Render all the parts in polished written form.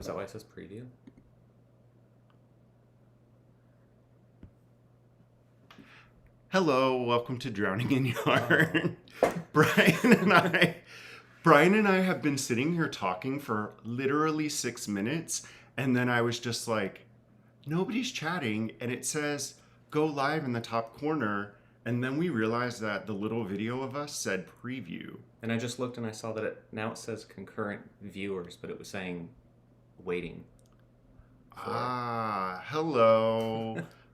Is that why it says preview? Hello, welcome to Drowning in Yarn. Oh. Brian and I have been sitting here talking for literally 6 minutes, and then I was just like, nobody's chatting, and it says go live in the top corner, and then we realized that the little video of us said preview. And I just looked and I saw that now it says concurrent viewers, but it was saying waiting. Hello.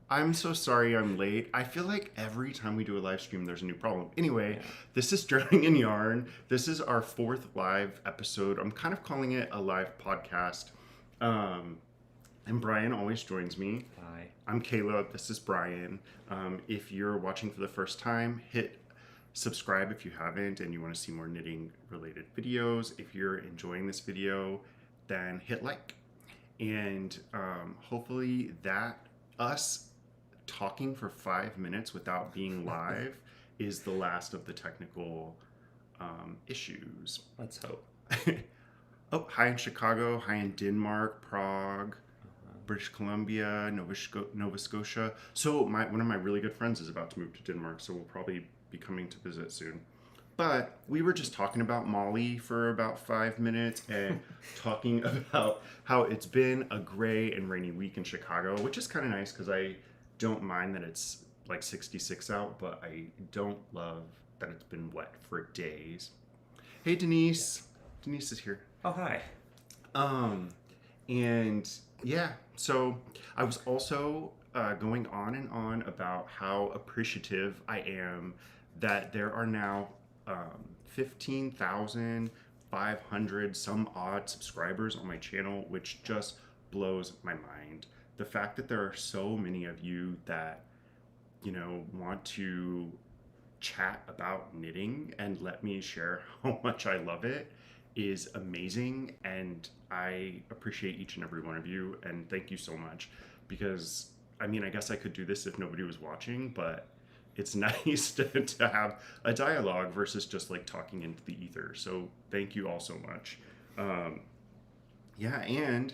I'm so sorry I'm late. I feel like every time we do a live stream, there's a new problem. Anyway, This is Drowning in Yarn. This is our 4th live episode. I'm kind of calling it a live podcast. And Brian always joins me. Hi. I'm Caleb. This is Brian. If you're watching for the first time, hit subscribe if you haven't and you want to see more knitting related videos. If you're enjoying this video, then hit like. And hopefully that us talking for 5 minutes without being live is the last of the technical issues. Let's hope. Oh, hi in Chicago, hi in Denmark, Prague, British Columbia, Nova Scotia. So one of my really good friends is about to move to Denmark, so we'll probably be coming to visit soon. But we were just talking about Molly for about 5 minutes and talking about how it's been a gray and rainy week in Chicago, which is kind of nice because I don't mind that it's like 66 out, but I don't love that it's been wet for days. Hey, Denise. Denise is here. Oh, hi. And yeah, so I was also going on and on about how appreciative I am that there are now 15,500 some odd subscribers on my channel, which just blows my mind. The fact that there are so many of you that, you know, want to chat about knitting and let me share how much I love it is amazing, and I appreciate each and every one of you, and thank you so much, because I mean, I guess I could do this if nobody was watching, but it's nice to have a dialogue versus just like talking into the ether. So thank you all so much. Yeah, and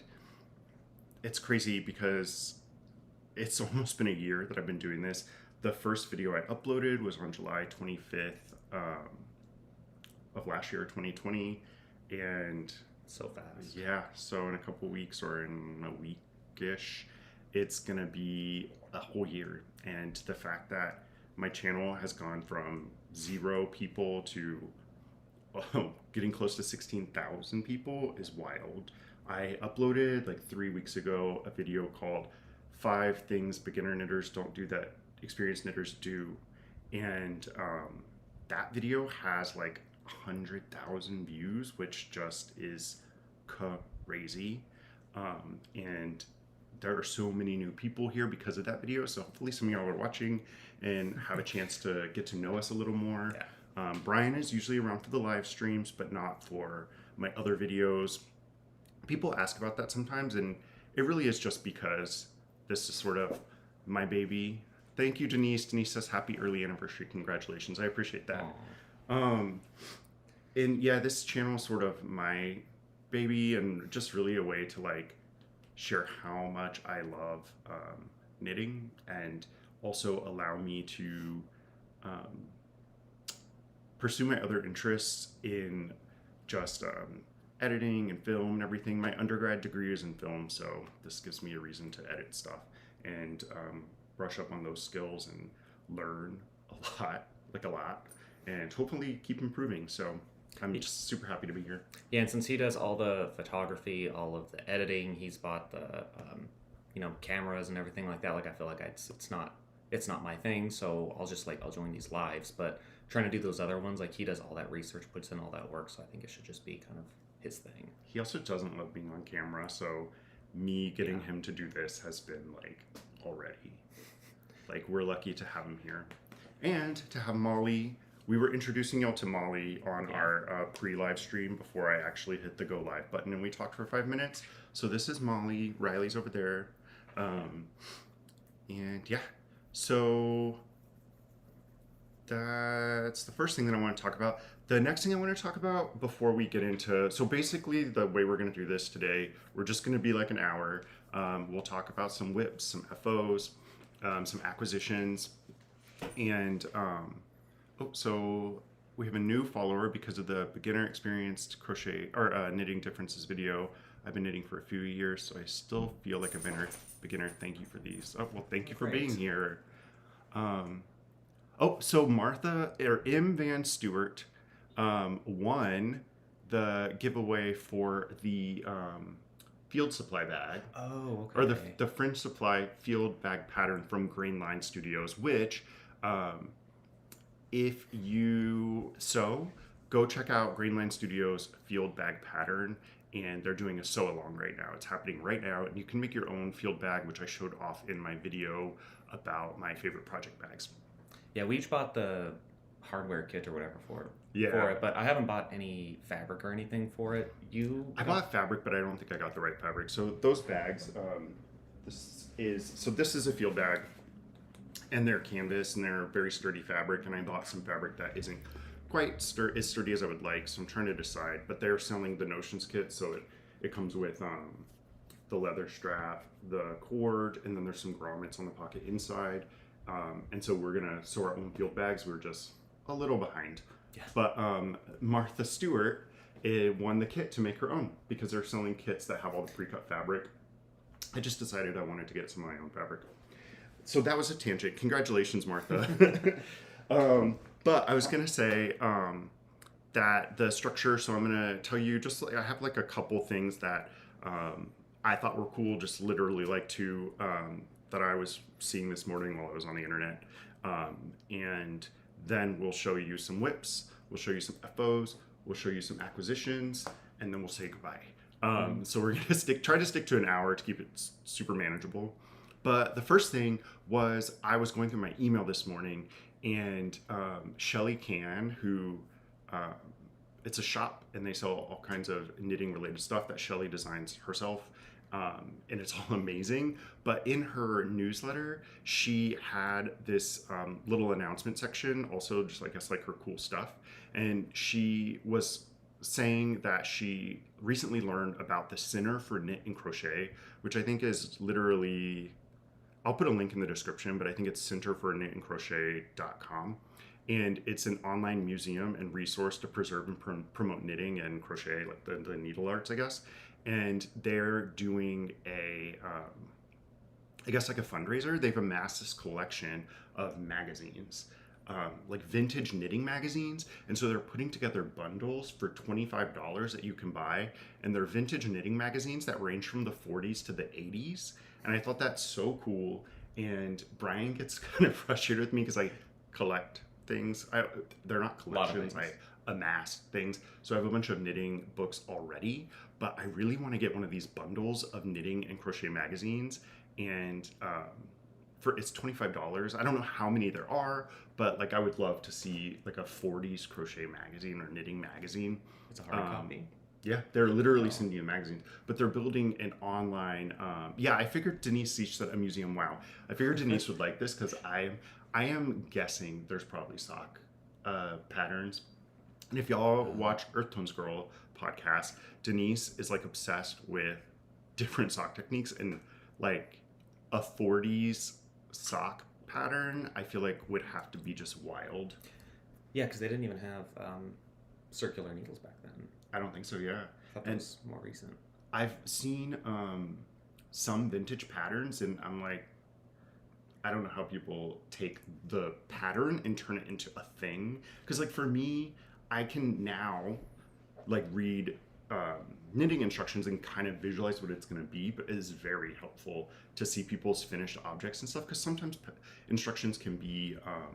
it's crazy because it's almost been a year that I've been doing this. The first video I uploaded was on July 25th of last year, 2020. And so fast. Yeah, so in a couple weeks or in a week-ish, it's gonna be a whole year. And the fact that my channel has gone from 0 people to getting close to 16,000 people is wild. I uploaded like 3 weeks ago a video called 5 Things Beginner Knitters Don't Do That Experienced Knitters Do. And that video has like 100,000 views, which just is crazy. And there are so many new people here because of that video, so hopefully some of y'all are watching and have a chance to get to know us a little more. Brian is usually around for the live streams, but not for my other videos. People ask about that sometimes, and it really is just because this is sort of my baby. Thank you, Denise. Denise says happy early anniversary. Congratulations. I appreciate that. And yeah, this channel is sort of my baby and just really a way to like share how much I love knitting, and also allow me to pursue my other interests in just editing and film and everything. My undergrad degree is in film, so this gives me a reason to edit stuff and brush up on those skills and learn a lot, and hopefully keep improving. So I'm just super happy to be here. Yeah, and since he does all the photography, all of the editing, he's bought the cameras and everything like that. Like, I feel like it's not my thing, so I'll join these lives. But trying to do those other ones, like, he does all that research, puts in all that work, so I think it should just be kind of his thing. He also doesn't love being on camera, so me getting him to do this has been like already. Like, we're lucky to have him here. And to have Molly. We were introducing y'all to Molly on our pre-live stream before I actually hit the go live button, and we talked for 5 minutes. So this is Molly. Riley's over there. And yeah, so that's the first thing that I want to talk about. the next thing I want to talk about before we get into, so basically the way we're going to do this today, we're just going to be like an hour. We'll talk about some WIPs, some FOs, some acquisitions, and so we have a new follower because of the beginner experienced crochet or knitting differences video. I've been knitting for a few years, so I still feel like a beginner. Thank you for these. Oh, well, thank you for being here. So Martha or M. Van Stewart won the giveaway for the field supply bag. Oh, okay. Or the French supply field bag pattern from Grain Line Studios, which if you go check out Grain Line Studios field bag pattern, and they're doing a sew along right now. It's happening right now, and you can make your own field bag, which I showed off in my video about my favorite project bags. Yeah, we each bought the hardware kit or whatever for Yeah. it, but I haven't bought any fabric or anything for it. I bought fabric, but I don't think I got the right fabric. So those bags, this is a field bag, and they're canvas, and they're very sturdy fabric, and I bought some fabric that isn't quite as sturdy as I would like, so I'm trying to decide. But they're selling the Notions kit, so it comes with the leather strap, the cord, and then there's some grommets on the pocket inside. And so we're gonna sew our own field bags. We're just a little behind. Yeah. But Martha Stewart won the kit to make her own because they're selling kits that have all the pre-cut fabric. I just decided I wanted to get some of my own fabric. So that was a tangent. Congratulations, Martha. But I was going to say that the structure, so I'm going to tell you I have like a couple things that I thought were cool, just literally like that I was seeing this morning while I was on the internet. And then we'll show you some WIPs, we'll show you some FOs, we'll show you some acquisitions, and then we'll say goodbye. So we're going to try to stick to an hour to keep it super manageable. But the first thing was I was going through my email this morning, and Shelly Can, who it's a shop, and they sell all kinds of knitting related stuff that Shelly designs herself, and it's all amazing. But in her newsletter, she had this little announcement section, also just like her cool stuff, and she was saying that she recently learned about the Center for Knit and Crochet, which I think is literally, I'll put a link in the description, but I think it's centerforknitandcrochet.com. And it's an online museum and resource to preserve and promote knitting and crochet, like the needle arts, I guess. And they're doing I guess like a fundraiser. They've amassed this collection of magazines, like vintage knitting magazines. And so they're putting together bundles for $25 that you can buy. And they're vintage knitting magazines that range from the 40s to the 80s. And I thought that's so cool. And Brian gets kind of frustrated with me because I collect things. They're not collections. I amassed things. So I have a bunch of knitting books already, but I really want to get one of these bundles of knitting and crochet magazines. And it's $25. I don't know how many there are, but like I would love to see like a 40s crochet magazine or knitting magazine. It's a hard copy. Yeah, they're literally sending you magazines, but they're building an online. I figured Denise Seach said a museum. Wow, I figured Denise would like this because I am guessing there's probably sock patterns. And if y'all watch Earth Tones Girl podcast, Denise is like obsessed with different sock techniques, and like a 40s sock pattern, I feel like would have to be just wild. Yeah, because they didn't even have circular needles back then. I don't think so, yeah. I thought that was more recent. I've seen some vintage patterns, and I'm like, I don't know how people take the pattern and turn it into a thing. Because like for me, I can now like read knitting instructions and kind of visualize what it's going to be, but it is very helpful to see people's finished objects and stuff, because sometimes instructions can be a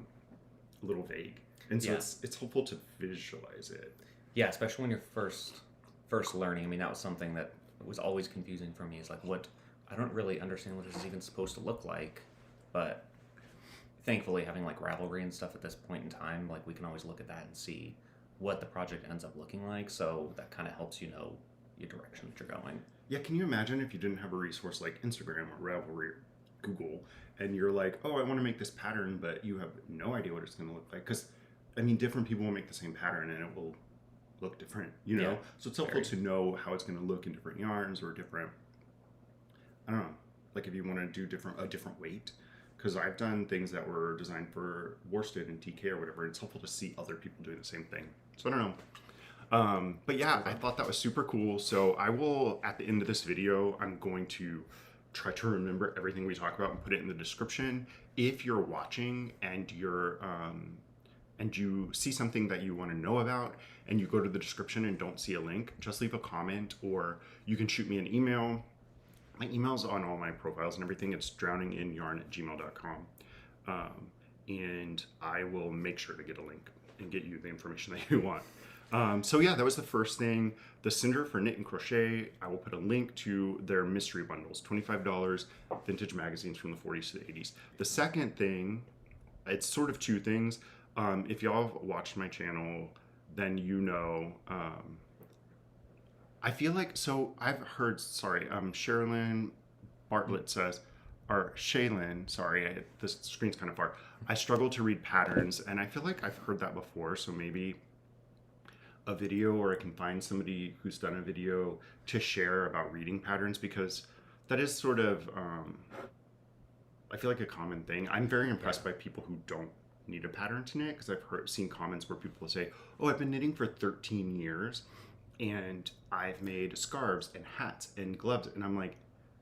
little vague. And so it's helpful to visualize it. Yeah, especially when you're first learning. I mean, that was something that was always confusing for me. Is like, I don't really understand what this is even supposed to look like. But thankfully, having like Ravelry and stuff at this point in time, like we can always look at that and see what the project ends up looking like. So that kind of helps you know your direction that you're going. Yeah, can you imagine if you didn't have a resource like Instagram or Ravelry or Google, and you're like, oh, I want to make this pattern, but you have no idea what it's going to look like? Because I mean, different people will make the same pattern and it will look different, you know? Yeah, So it's helpful to know how it's going to look in different yarns or different, I don't know, like if you want to do a different weight. Because I've done things that were designed for worsted and TK or whatever. It's helpful to see other people doing the same thing. So I don't know. But yeah, I thought that was super cool. So I will, at the end of this video, I'm going to try to remember everything we talk about and put it in the description. If you're watching and you see something that you want to know about and you go to the description and don't see a link, just leave a comment, or you can shoot me an email. My email's on all my profiles and everything. It's drowninginyarn@gmail.com. And I will make sure to get a link and get you the information that you want. So yeah, that was the first thing. The Cinder for Knit and Crochet, I will put a link to their mystery bundles, $25, vintage magazines from the 40s to the 80s. The second thing, it's sort of two things. If y'all have watched my channel, then you know, I feel like, so I've heard, Sherilyn Bartlett says, or Shaylin, sorry, this screen's kind of far. I struggle to read patterns, and I feel like I've heard that before, so maybe a video, or I can find somebody who's done a video to share about reading patterns, because that is sort of, I feel like a common thing. I'm very impressed by people who don't need a pattern to knit, because I've seen comments where people say, oh, I've been knitting for 13 years, and I've made scarves and hats and gloves, and I'm like,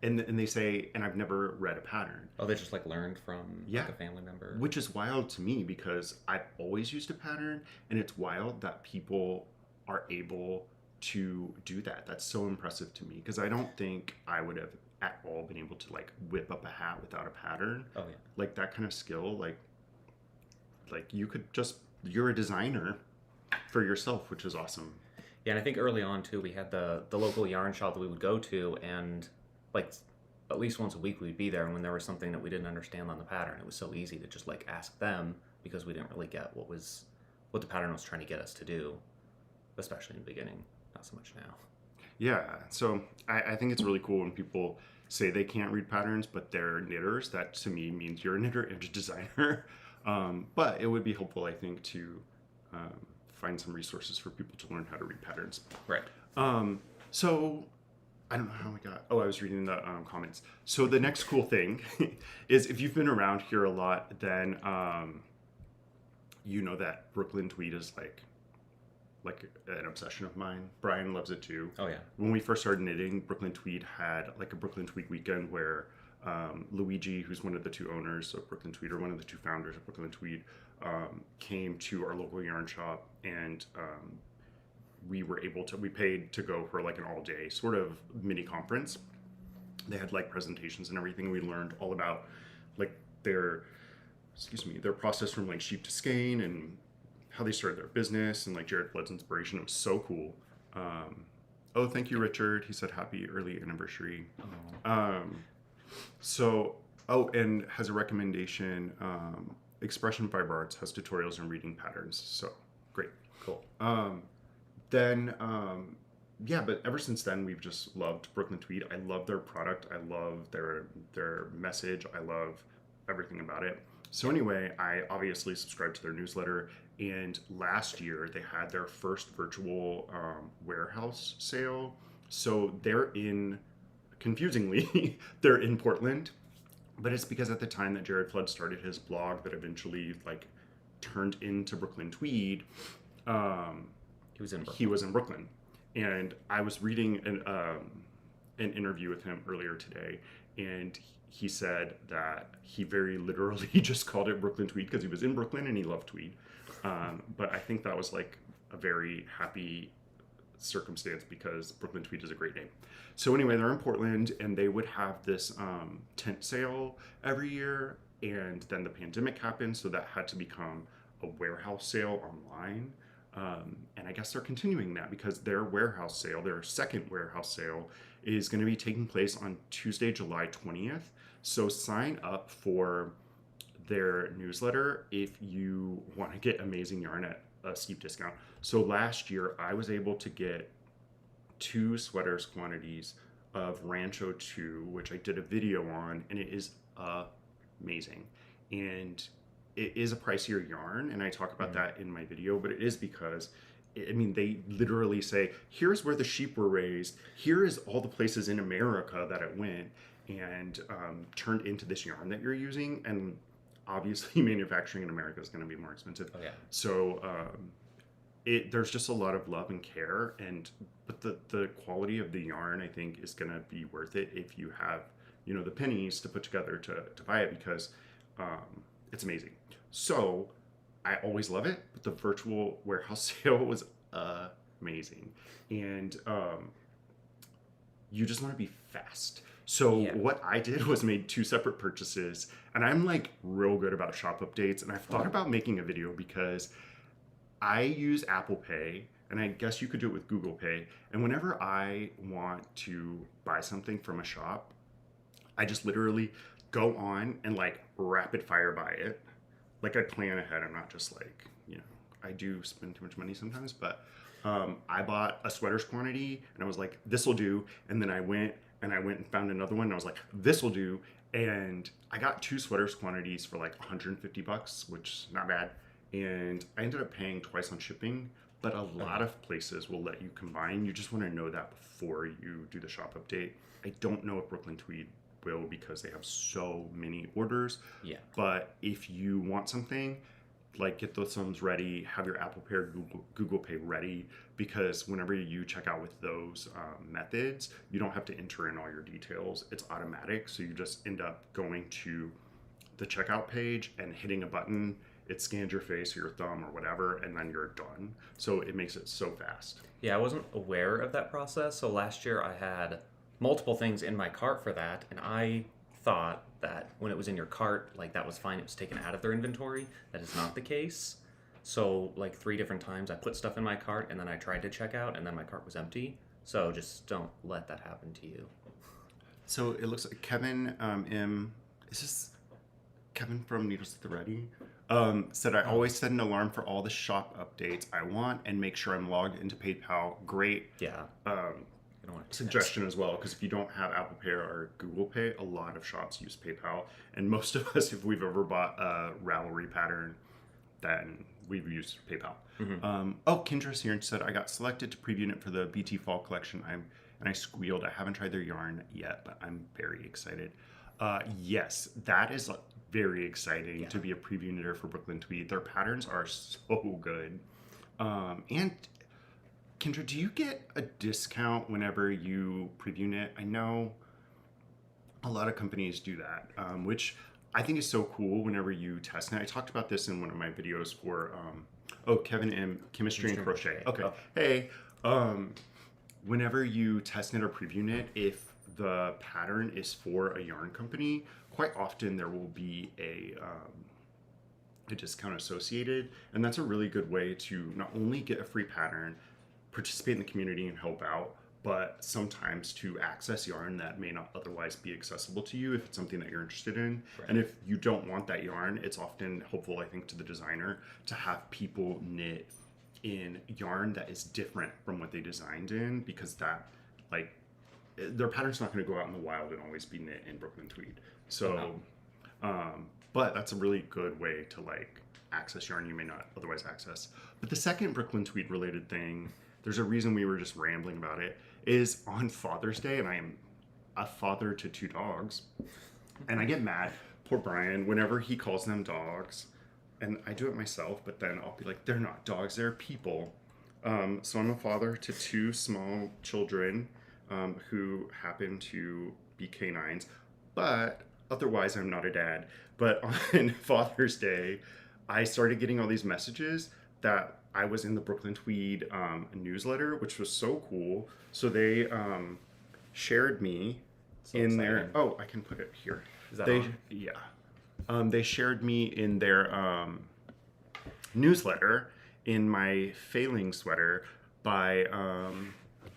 and they say, and I've never read a pattern. Oh, they just like learned from like a family member? Which is wild to me, because I've always used a pattern, and it's wild that people are able to do that. That's so impressive to me, because I don't think I would have at all been able to like whip up a hat without a pattern. Oh yeah. Like that kind of skill, like you could just, you're a designer for yourself, which is awesome. Yeah, and I think early on too, we had the local yarn shop that we would go to, and like at least once a week we'd be there, and when there was something that we didn't understand on the pattern, it was so easy to just like ask them, because we didn't really get what the pattern was trying to get us to do, especially in the beginning. Not so much now. Yeah, so I think it's really cool when people say they can't read patterns, but they're knitters. That to me means you're a knitter and a designer. But it would be helpful, I think, to find some resources for people to learn how to read patterns. Right. So I don't know how we got, I was reading the comments. So the next cool thing is, if you've been around here a lot, then you know that Brooklyn tweed is like an obsession of mine. Brian loves it too. Oh yeah. When we first started knitting, Brooklyn Tweed had like a Brooklyn Tweed weekend where Luigi, who's one of the two owners of Brooklyn Tweed, or one of the two founders of Brooklyn Tweed, came to our local yarn shop, and we paid to go for like an all day sort of mini conference. They had like presentations and everything. We learned all about like their process from like sheep to skein, and how they started their business, and like Jared Flood's inspiration. It was so cool. Oh, thank you, Richard. He said happy early anniversary. And has a recommendation. Expression Fiber Arts has tutorials on reading patterns. So great. Cool. But ever since then, we've just loved Brooklyn Tweed. I love their product. I love their message. I love everything about it. So anyway, I obviously subscribed to their newsletter, and last year they had their first virtual warehouse sale. So confusingly, they're in Portland, but it's because at the time that Jared Flood started his blog that eventually like turned into Brooklyn Tweed, he was in Brooklyn. And I was reading an interview with him earlier today, and he said that he very literally just called it Brooklyn Tweed because he was in Brooklyn and he loved tweed. But I think that was like a very happy circumstance, because Brooklyn Tweed is a great name. So anyway, they're in Portland, and they would have this tent sale every year, and then the pandemic happened, so that had to become a warehouse sale online. And I guess they're continuing that, because their second warehouse sale is going to be taking place on Tuesday, July 20th. So sign up for their newsletter if you want to get amazing yarn at a steep discount. So last year I was able to get 2 sweaters quantities of Rancho 2, which I did a video on, and it is amazing. And it is a pricier yarn, and I talk about that in my video, but it is because I mean, they literally say, here's where the sheep were raised. Here is all the places in America that it went and turned into this yarn that you're using. And obviously manufacturing in America is going to be more expensive. Oh, yeah. So there's just a lot of love and care. But the quality of the yarn, I think, is going to be worth it if you have, you know, the pennies to put together to buy it, because it's amazing. So I always love it, but the virtual warehouse sale was amazing. And you just want to be fast. So what I did was made 2 separate purchases, and I'm like real good about shop updates. And I've thought about making a video because I use Apple Pay, and I guess you could do it with Google Pay. And whenever I want to buy something from a shop, I just literally go on and like rapid fire buy it. Like I plan ahead. I'm not just like, you know, I do spend too much money sometimes, but I bought a sweaters quantity and I was like, this will do. And then I went and found another one and I was like, this will do. And I got 2 sweaters quantities for like $150, which is not bad. And I ended up paying twice on shipping, but a lot of places will let you combine. You just want to know that before you do the shop update. I don't know if Brooklyn Tweed will, because they have so many orders. Yeah. But if you want something, like get those sums ready, have your Apple Pay or Google Pay ready, because whenever you check out with those methods, you don't have to enter in all your details. It's automatic. So you just end up going to the checkout page and hitting a button. It scans your face or your thumb or whatever, and then you're done. So it makes it so fast. Yeah, I wasn't aware of that process. So last year I had multiple things in my cart for that, and I thought that when it was in your cart, like that was fine, it was taken out of their inventory. That is not the case. So like 3 different times I put stuff in my cart and then I tried to check out and then my cart was empty. So just don't let that happen to you. So it looks like Kevin is this Kevin from Needles at the Ready? Said I always set an alarm for all the shop updates I want and make sure I'm logged into PayPal. Great. Yeah. Suggestion as well, because if you don't have Apple Pay or Google Pay, a lot of shops use PayPal, and most of us, if we've ever bought a Ravelry pattern, then we've used PayPal. Kendra's here and said I got selected to preview it for the BT Fall collection. I squealed. I haven't tried their yarn yet, but I'm very excited. Yes, that is very exciting to be a preview knitter for Brooklyn Tweed. Their patterns are so good, and Kendra, do you get a discount whenever you preview knit? I know a lot of companies do that, which I think is so cool whenever you test knit. I talked about this in one of my videos for, Kevin M, Chemistry and Crochet. Okay. Oh. Hey, whenever you test knit or preview knit, if the pattern is for a yarn company, quite often there will be a discount associated. And that's a really good way to not only get a free pattern, participate in the community and help out, but sometimes to access yarn that may not otherwise be accessible to you if it's something that you're interested in. Right. And if you don't want that yarn, it's often helpful, I think, to the designer to have people knit in yarn that is different from what they designed in, because that, like, their pattern's not going to go out in the wild and always be knit in Brooklyn Tweed. So, but that's a really good way to like access yarn you may not otherwise access. But the second Brooklyn Tweed related thing, there's a reason we were just rambling about it, is on Father's Day, and I am a father to 2 dogs, and I get mad, poor Brian, whenever he calls them dogs, and I do it myself, but then I'll be like, they're not dogs, they're people. So I'm a father to 2 small children who happen to be canines, but otherwise I'm not a dad. But on Father's Day, I started getting all these messages that I was in the Brooklyn Tweed newsletter, which was so cool. So they shared me in their... Oh, I can put it here. Is that on? Yeah. They shared me in their newsletter in my Failing sweater by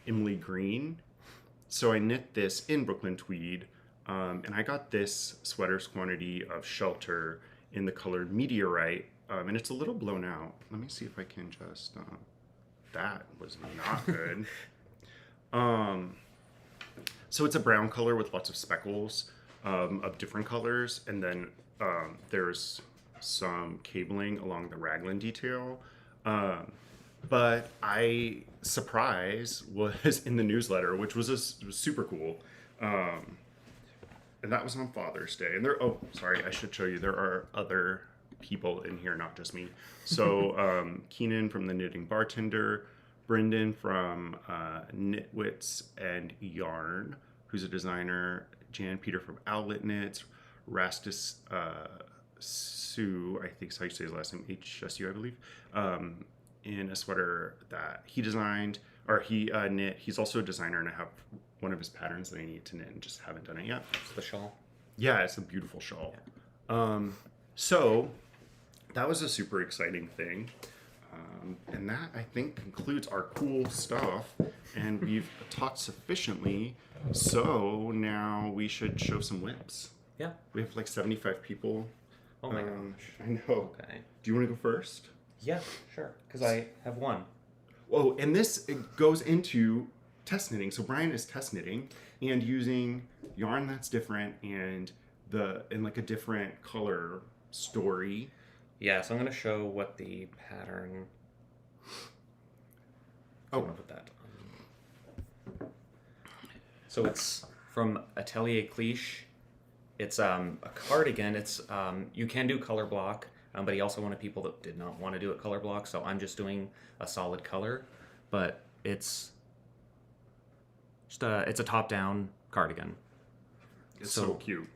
Emily Green. So I knit this in Brooklyn Tweed, and I got this sweater's quantity of Shelter in the color Meteorite, and it's a little blown out. Let me see if I can just... that was not good. So it's a brown color with lots of speckles of different colors, and then there's some cabling along the raglan detail. But surprise was in the newsletter, which was super cool. And that was on Father's Day. And sorry, I should show you. There are other people in here, not just me. So Keenan from the Knitting Bartender, Brendan from Knitwits and Yarn, who's a designer, Jan Peter from Owlet Knits, Rastus Sue, I think is how you say his last name, HSU, I believe, in a sweater that he designed, or he knit. He's also a designer, and I have one of his patterns that I need to knit and just haven't done it yet. It's the shawl. Yeah, it's a beautiful shawl. Yeah. So that was a super exciting thing. And that, I think, concludes our cool stuff. And we've talked sufficiently. So now we should show some WIPs. Yeah. We have like 75 people. Oh my gosh. I know. Okay. Do you want to go first? Yeah, sure. Because I have one. Oh, and it goes into test knitting. So Brian is test knitting and using yarn that's different and like a different color story. Yeah, so I'm going to show what the pattern... Oh. I'm going to put that on. So it's from Atelier Cliche. It's a cardigan. It's you can do color block, but he also wanted people that did not want to do it color block, so I'm just doing a solid color. But it's just it's a top-down cardigan. It's so cute.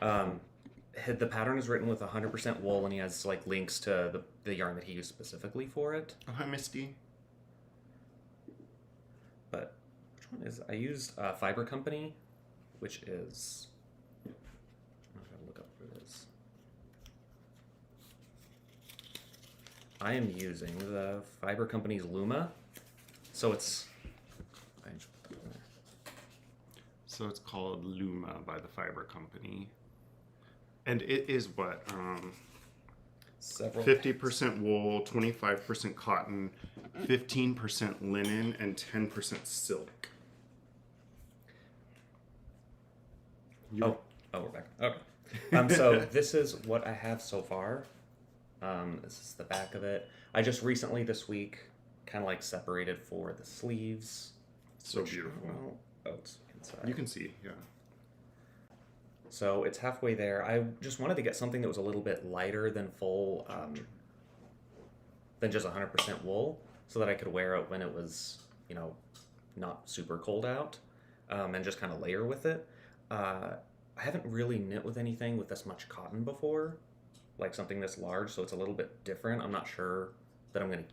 The pattern is written with 100% wool, and he has like links to the yarn that he used specifically for it. Oh, hi, Misty. But which one is... I used Fiber Company, which is... I'm going to look up what it is. I am using the Fiber Company's Luma. So it's... I just put that in there. So it's called Luma by the Fiber Company. And it is what? 50% wool, 25% cotton, 15% linen, and 10% silk. Oh, we're back. Okay. So this is what I have so far. This is the back of it. I just recently this week kind of like separated for the sleeves. So beautiful. It's inside. You can see, yeah. So it's halfway there. I just wanted to get something that was a little bit lighter than full, than just 100% wool, so that I could wear it when it was, not super cold out, and just kind of layer with it. I haven't really knit with anything with this much cotton before, like something this large, so it's a little bit different. I'm not sure that I'm going to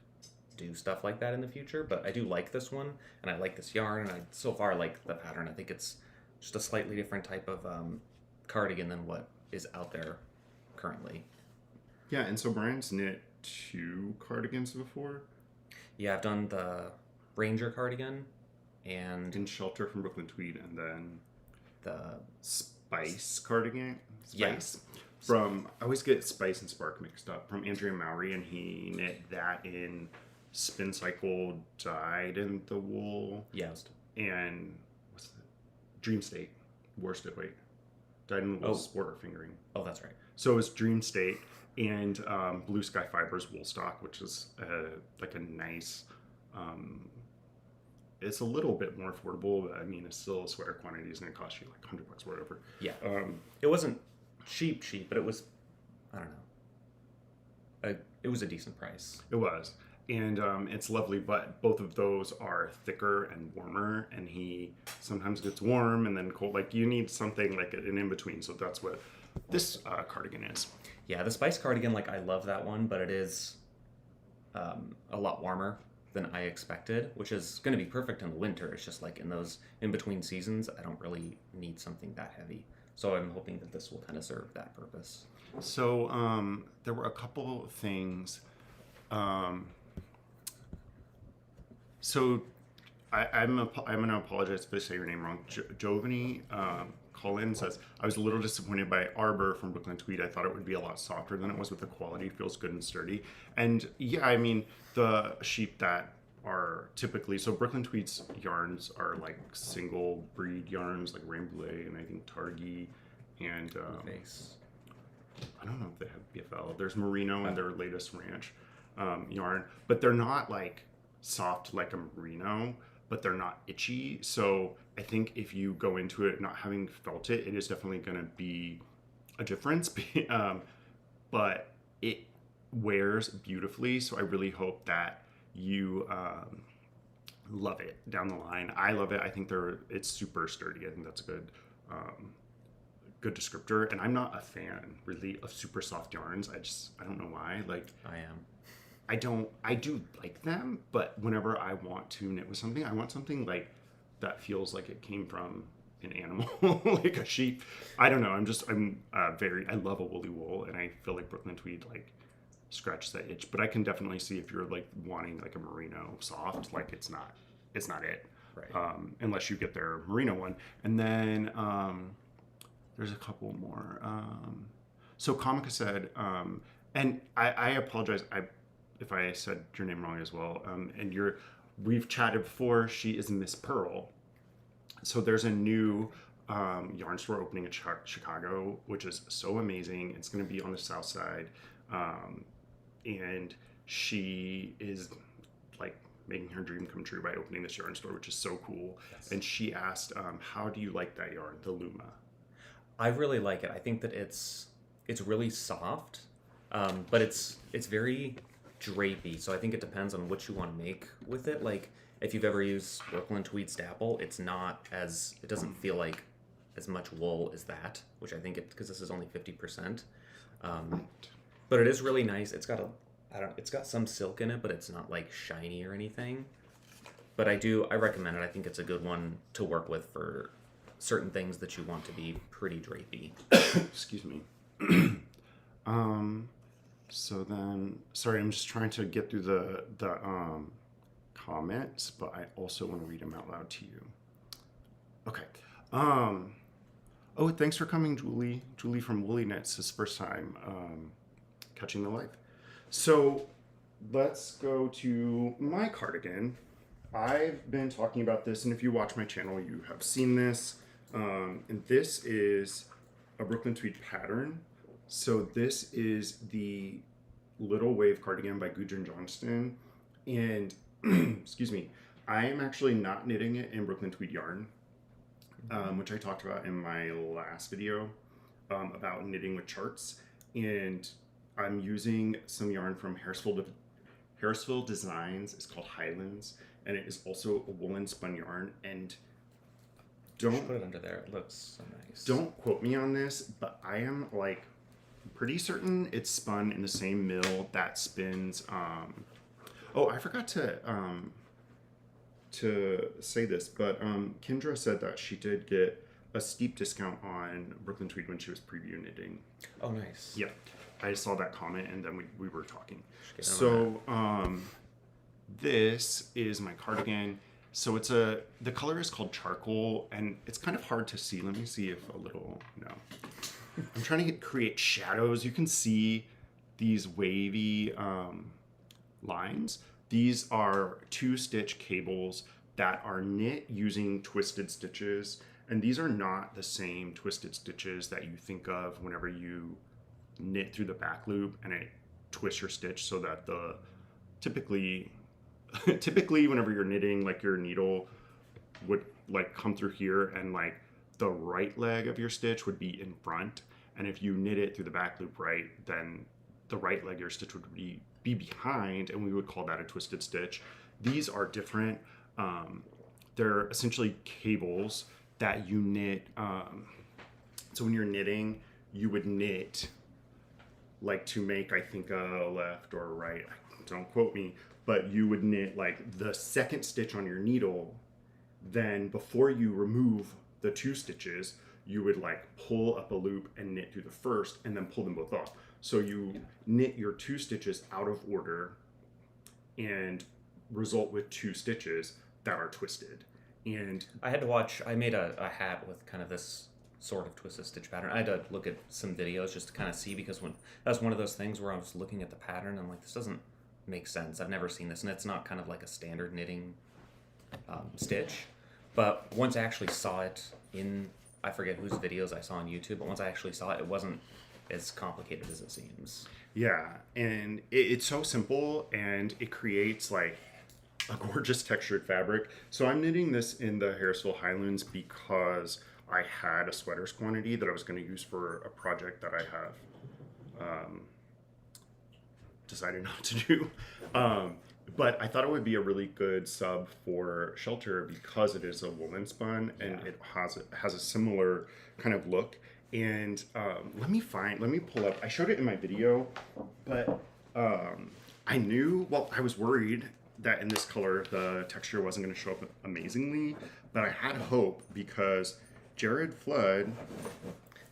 do stuff like that in the future, but I do like this one, and I like this yarn, and I so far like the pattern. I think it's just a slightly different type of cardigan than what is out there currently. Yeah, and so Brian's knit 2 cardigans before. Yeah, I've done the Ranger cardigan and in Shelter from Brooklyn Tweed, and then the Spice cardigan. Spice. Yeah. I always get Spice and Spark mixed up, from Andrea Mowry, and he knit that in Spin Cycle, dyed in the wool. Yeah. And what's the Dream State, worsted weight. Dyed in the wool, border fingering. Oh, that's right. So it's Dream State and Blue Sky Fibers wool stock, which is like a nice. It's a little bit more affordable, but I mean, it's still a sweater quantity. It's going to cost you like $100 or whatever. Yeah. It wasn't cheap, but it was, I don't know. It was a decent price. It was. And it's lovely, but both of those are thicker and warmer, and he sometimes gets warm and then cold. Like, you need something like an in-between, so that's what this cardigan is. Yeah, the Spice cardigan, like, I love that one, but it is a lot warmer than I expected, which is going to be perfect in the winter. It's just like in those in-between seasons, I don't really need something that heavy. So I'm hoping that this will kind of serve that purpose. So there were a couple things. So I'm going to apologize if I say your name wrong. Giovanni Collins says, I was a little disappointed by Arbor from Brooklyn Tweed. I thought it would be a lot softer than it was, with the quality. It feels good and sturdy. And yeah, I mean, the sheep that are typically, so Brooklyn Tweed's yarns are like single breed yarns, like Rambouillet and I think Targhee and I don't know if they have BFL. There's merino in their latest ranch yarn, but they're not like soft like a merino, but they're not itchy. So I think if you go into it not having felt it, it is definitely going to be a difference. But it wears beautifully. So I really hope that you love it down the line. I love it. I think it's super sturdy. I think that's a good descriptor. And I'm not a fan really of super soft yarns. I don't know why. Like I am. I do like them, but whenever I want to knit with something, I want something like that feels like it came from an animal, like a sheep. I don't know. I love a woolly wool, and I feel like Brooklyn Tweed like scratches that itch. But I can definitely see if you're like wanting like a merino soft, like it's not it. Right. Unless you get their merino one. And then there's a couple more. So Kamika said, and I apologize if I said your name wrong as well. And we've chatted before. She is Miss Pearl. So there's a new yarn store opening in Chicago, which is so amazing. It's going to be on the south side. And she is like making her dream come true by opening this yarn store, which is so cool. Yes. And she asked, how do you like that yarn, the Luma? I really like it. I think that it's really soft, but it's very drapey. So I think it depends on what you want to make with it. Like if you've ever used Brooklyn Tweed Staple, it doesn't feel like as much wool as that, which I think because this is only 50%. But it is really nice. It's got some silk in it, but it's not like shiny or anything. But I recommend it. I think it's a good one to work with for certain things that you want to be pretty drapey. Excuse me. So then, sorry, I'm just trying to get through the comments, but I also want to read them out loud to you. Okay. Oh, thanks for coming, Julie. Julie from Woolly Knits. This first time catching the live. So let's go to my cardigan. I've been talking about this, and if you watch my channel, you have seen this. And this is a Brooklyn Tweed pattern. So this is the Little Wave cardigan by Gudrun Johnston. And, excuse me, I am actually not knitting it in Brooklyn Tweed yarn, which I talked about in my last video about knitting with charts. And I'm using some yarn from Harrisville Designs. It's called Highlands, and it is also a woolen spun yarn. And don't put it under there. It looks so nice. Don't quote me on this, but I am like pretty certain it's spun in the same mill that spins. Oh, I forgot to say this, but Kendra said that she did get a steep discount on Brooklyn Tweed when she was preview knitting. Oh, nice. Yeah, I saw that comment, and then we were talking. So this is my cardigan. So the color is called charcoal, and it's kind of hard to see. Let me see if no. I'm trying to create shadows. You can see these wavy lines. These are 2-stitch cables that are knit using twisted stitches. And these are not the same twisted stitches that you think of whenever you knit through the back loop and it twists your stitch so that typically whenever you're knitting, like your needle would like come through here and like the right leg of your stitch would be in front. And if you knit it through the back loop right, then the right leg of your stitch would be behind, and we would call that a twisted stitch. These are different. They're essentially cables that you knit. So when you're knitting, you would knit like to make, I think, a left or right. Don't quote me, but you would knit like the second stitch on your needle. Then before you remove the 2 stitches, you would like pull up a loop and knit through the first and then pull them both off. So you knit your 2 stitches out of order and result with 2 stitches that are twisted. And I made a hat with kind of this sort of twisted stitch pattern. I had to look at some videos just to kind of see, because that's one of those things where I was looking at the pattern and I'm like, this doesn't make sense. I've never seen this, and it's not kind of like a standard knitting stitch. But once I actually saw it in, I forget whose videos I saw on YouTube, but once I actually saw it, as complicated as it seems. Yeah, and it's so simple, and it creates like a gorgeous textured fabric. So I'm knitting this in the Harrisville Highlands because I had a sweaters quantity that I was going to use for a project that I have decided not to do. But I thought it would be a really good sub for shelter because it is a woolen spun and it has a similar kind of look. And let me pull up. I showed it in my video, but I knew, well, I was worried that in this color the texture wasn't going to show up amazingly, but I had hope because Jared Flood.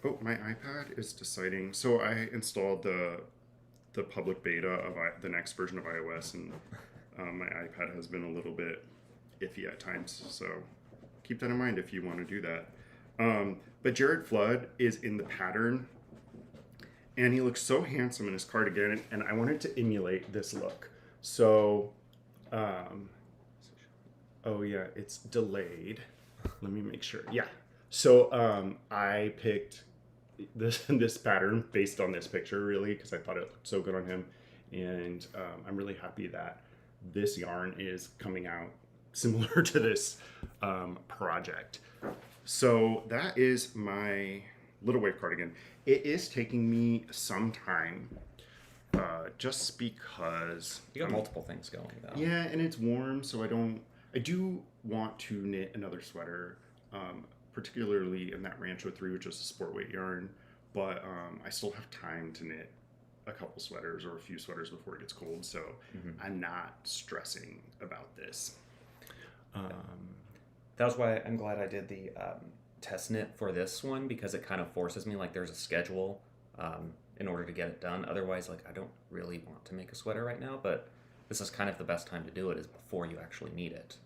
Oh, my iPad is deciding. So I installed the public beta of the next version of iOS, and my iPad has been a little bit iffy at times. So keep that in mind if you want to do that. But Jared Flood is in the pattern, and he looks so handsome in his cardigan, and I wanted to emulate this look. So, oh yeah, it's delayed. Let me make sure. Yeah. So I picked this pattern based on this picture, really, because I thought it looked so good on him, and I'm really happy that this yarn is coming out similar to this project. So that is my little wave cardigan. It is taking me some time, just because You got multiple things going though. yeah, and it's warm, so I do want to knit another sweater, particularly in that Rancho 3, which is a sport weight yarn, but I still have time to knit a couple sweaters or a few sweaters before it gets cold, so I'm not stressing about this. That was why I'm glad I did the test knit for this one, because it kind of forces me, like there's a schedule in order to get it done. Otherwise, like I don't really want to make a sweater right now, but this is kind of the best time to do it, is before you actually need it.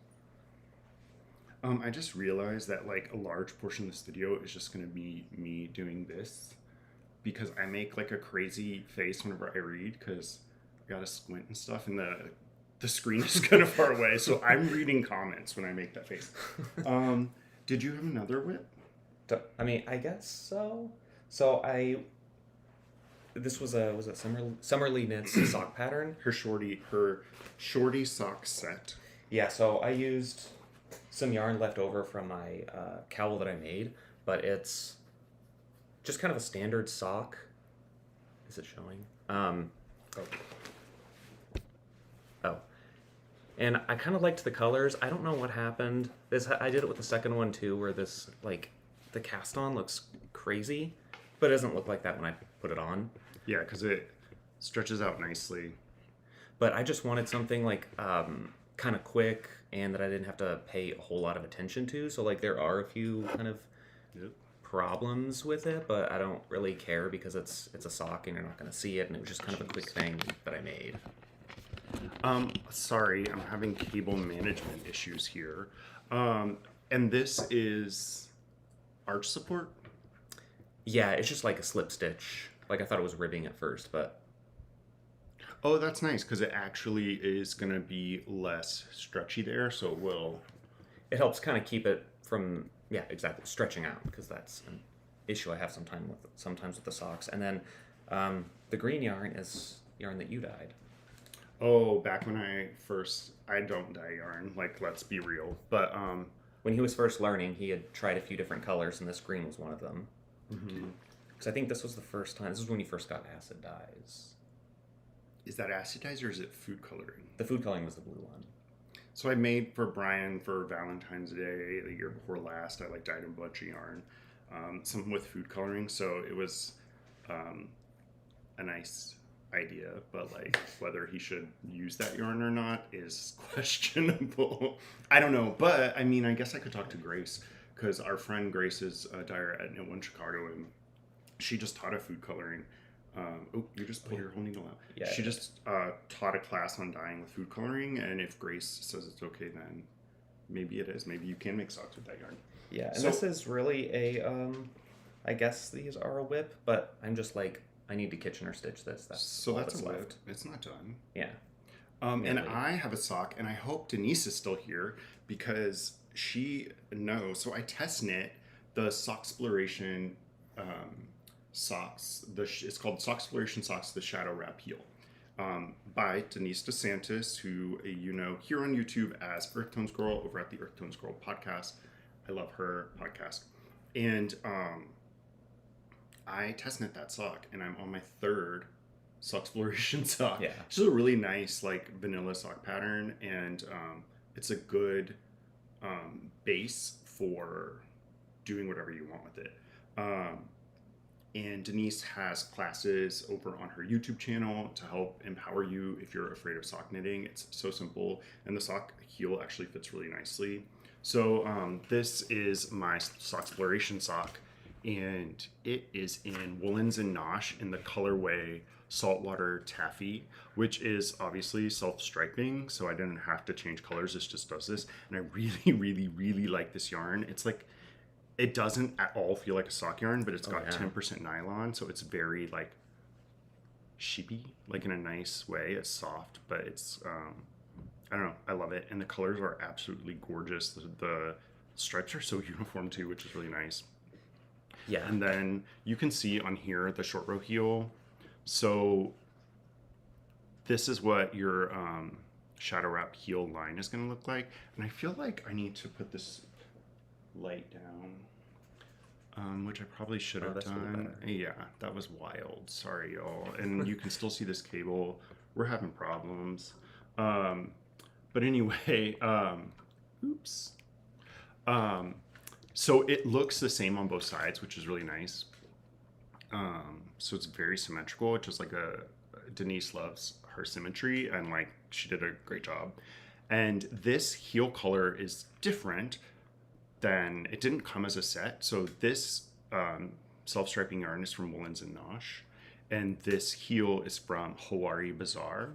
I just realized that like a large portion of this video is just going to be me doing this, because I make like a crazy face whenever I read, because I gotta squint and stuff, and the screen is kind of far away, so I'm reading comments when I make that face. Did you have another whip? I mean, I guess so. This was a Summerly Knits sock pattern. Her shorty sock set. Yeah, so I used some yarn left over from my cowl that I made, but it's just kind of a standard sock. Is it showing? Oh. And I kind of liked the colors. I don't know what happened. I did it with the second one too, where this, like, the cast on looks crazy, but it doesn't look like that when I put it on. Yeah, because it stretches out nicely. But I just wanted something like kind of quick and that I didn't have to pay a whole lot of attention to. So like there are a few kind of problems with it, but I don't really care because it's a sock and you're not going to see it, and it was just kind of a quick thing that I made. Sorry, I'm having cable management issues here. And this is arch support? Yeah, it's just like a slip stitch. Like I thought it was ribbing at first, but... Oh, that's nice, because it actually is going to be less stretchy there, so it will... It helps kind of keep it from, yeah, exactly, stretching out, because that's an issue I have sometimes with the socks. And then the green yarn is yarn that you dyed. Oh, back when I don't dye yarn, like, let's be real, but... When he was first learning, he had tried a few different colors, and this green was one of them. Because I think this was the first time, this was when he first got acid dyes. Is that acid dyes or is it food coloring? The food coloring was the blue one. So I made for Brian for Valentine's Day the year before last. I like dyed a bunch of yarn, some with food coloring. So it was a nice idea, but like whether he should use that yarn or not is questionable. I don't know, but I mean, I guess I could talk to Grace, because our friend Grace is a dyer at Knit One Chicago, and she just taught a food coloring. Oh, you just pulled your whole needle out. Yeah. She just taught a class on dyeing with food coloring, and if Grace says it's okay, then maybe it is. Maybe you can make socks with that yarn. Yeah, and so, this is really a, I guess these are a whip, but I'm just like, I need to Kitchener stitch this. That's a whip. It's not done. Yeah. And I have a sock, and I hope Denise is still here, because she knows. So I test knit the Soxploration socks. It's called Soxploration Socks, the Shadow Wrap Heel, by Denise DeSantis, who you know here on YouTube as Earth Tones Girl over at the Earth Tones Girl podcast. I love her podcast. And I test knit that sock, and I'm on my third Soxploration sock. Yeah. It's just a really nice like vanilla sock pattern, and it's a good base for doing whatever you want with it. And Denise has classes over on her YouTube channel to help empower you if you're afraid of sock knitting. It's so simple, and the sock heel actually fits really nicely. So this is my Soxploration sock, and it is in Woolens and Nosh in the colorway Saltwater Taffy, which is obviously self-striping, so I didn't have to change colors. This just does this, and I really, really, really like this yarn. It's like, it doesn't at all feel like a sock yarn, but it's got 10% nylon, so it's very like sheepy, like in a nice way. It's soft, but it's I don't know, I love it, and the colors are absolutely gorgeous. The stripes are so uniform too, which is really nice. Yeah. And then you can see on here the short row heel. So this is what your shadow wrap heel line is going to look like, and I feel like I need to put this light down, which I probably should have done. Yeah, that was wild. Sorry, y'all. And you can still see this cable. We're having problems. But anyway, oops. So it looks the same on both sides, which is really nice. So it's very symmetrical. It's just like Denise loves her symmetry, and like she did a great job. And this heel color is different than, it didn't come as a set. So this self-striping yarn is from Woolens and Nosh, and this heel is from Hawaii Bazaar.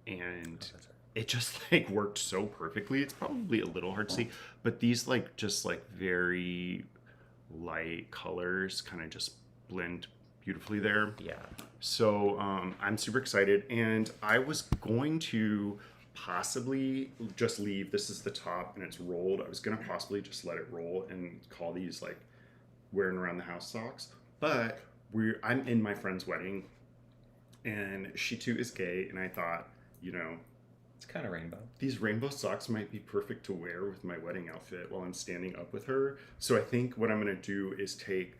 And it just like worked so perfectly. It's probably a little hard to see, but these like just like very light colors kind of just blend beautifully there. Yeah. So I'm super excited, and I was going to possibly just leave, this is the top and it's rolled. I was gonna possibly just let it roll and call these like wearing around the house socks, but I'm in my friend's wedding, and she too is gay, and I thought, you know, it's kind of rainbow. These rainbow socks might be perfect to wear with my wedding outfit while I'm standing up with her. So I think what I'm going to do is take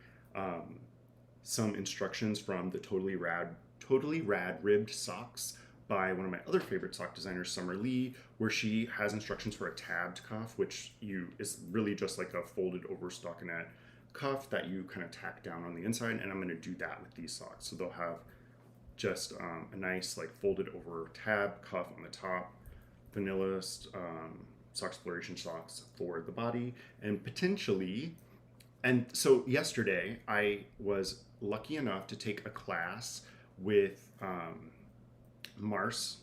some instructions from the Totally Rad Ribbed Socks by one of my other favorite sock designers, Summer Lee, where she has instructions for a tabbed cuff, which is really just like a folded over stockinette cuff that you kind of tack down on the inside. And I'm going to do that with these socks. So they'll have just a nice like folded over tab cuff on the top, vanilla Soxploration socks for the body, and potentially, and so yesterday I was lucky enough to take a class with Marceline's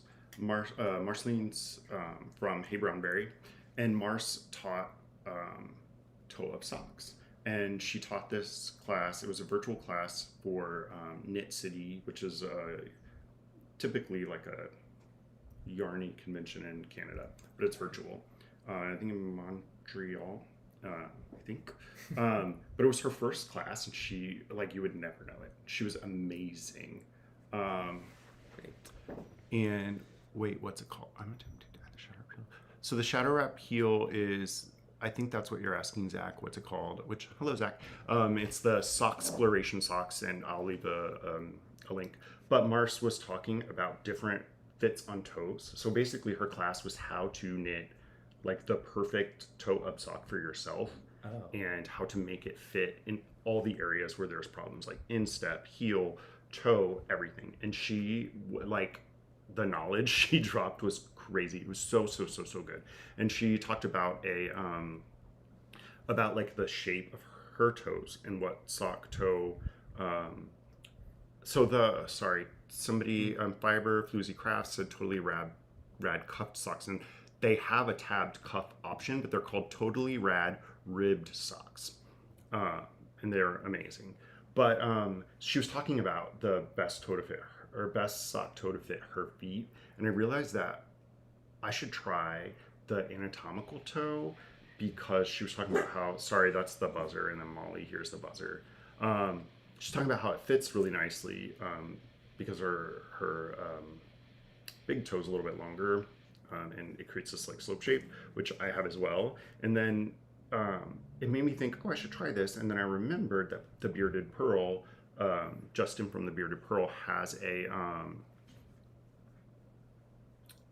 from Hey Brownberry, and Marce taught toe up socks. And she taught this class. It was a virtual class for Knit City, which is typically like a yarny convention in Canada, but it's virtual. I think in Montreal, I think. But it was her first class, and she, like, you would never know it. She was amazing. Great. And wait, what's it called? I'm attempting to add the shadow wrap heel. So the shadow wrap heel is, I think that's what you're asking, Zach. What's it called? Which, hello, Zach. It's the Soxploration socks, and I'll leave a link. But Marce was talking about different fits on toes. So basically, her class was how to knit like the perfect toe up sock for yourself, and how to make it fit in all the areas where there's problems, like instep, heel, toe, everything. And she, like, the knowledge she dropped was crazy. It was so good. And she talked about about like the shape of her toes and what sock toe somebody Fiber Floozy Crafts said Totally Rad cuffed socks, and they have a tabbed cuff option, but they're called Totally Rad ribbed socks, and they're amazing. But she was talking about the best toe to fit, or best sock toe to fit her feet, and I realized that I should try the anatomical toe, because she was talking about how, sorry, that's the buzzer, and then Molly here's the buzzer. she's talking about how it fits really nicely because her big toe's a little bit longer, and it creates this like slope shape, which I have as well. And then it made me think, oh, I should try this. And then I remembered that the Bearded Pearl, Justin from the Bearded Pearl, has a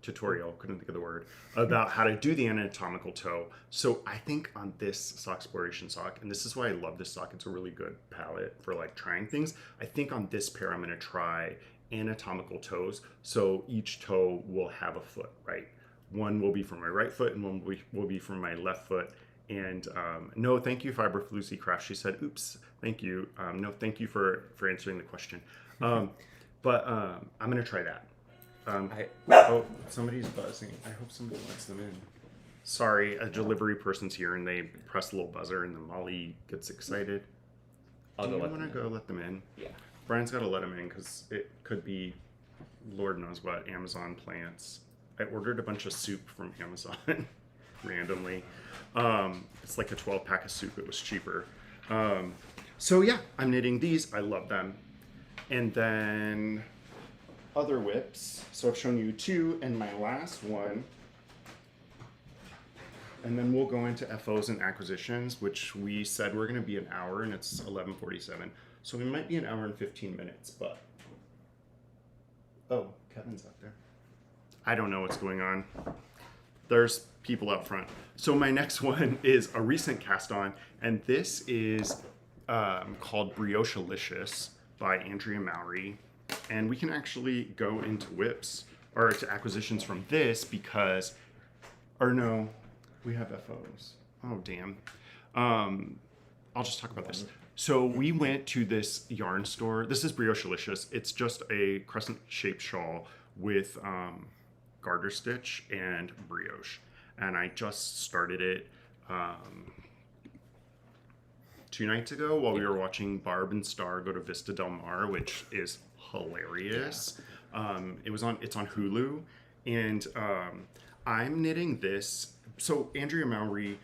tutorial, couldn't think of the word, about how to do the anatomical toe. So I think on this Soxploration sock, and this is why I love this sock, it's a really good palette for like trying things. I think on this pair I'm going to try anatomical toes. So each toe will have a foot, right? One will be for my right foot and one will be for my left foot. And no, thank you, Fiberflucy Craft. She said, oops, thank you. No, thank you for answering the question. But I'm going to try that. Oh, somebody's buzzing. I hope somebody lets them in. Sorry, a delivery person's here and they press a little buzzer and then Molly gets excited. Do you want to go let them in? Yeah. Brian's got to let them in because it could be, Lord knows what, Amazon plants. I ordered a bunch of soup from Amazon randomly. It's like a 12-pack of soup. It was cheaper. So yeah, I'm knitting these. I love them. And then other whips. So I've shown you two and my last one. And then we'll go into FOs and acquisitions, which we said we're going to be an hour and it's 11:47. So we might be an hour and 15 minutes, but... Oh, Kevin's out there. I don't know what's going on. There's people up front. So my next one is a recent cast on, and this is called Brujeria by Andrea Mowry. And we can actually go into whips or to acquisitions from this because, or no, we have FOs. Oh, damn. I'll just talk about this. So we went to this yarn store. This is Brujeria. It's just a crescent-shaped shawl with garter stitch and brioche. And I just started it 2 nights ago while we were watching Barb and Star go to Vista Del Mar, which is hilarious. Yeah. It's on Hulu, and I'm knitting this. So Andrea Mowry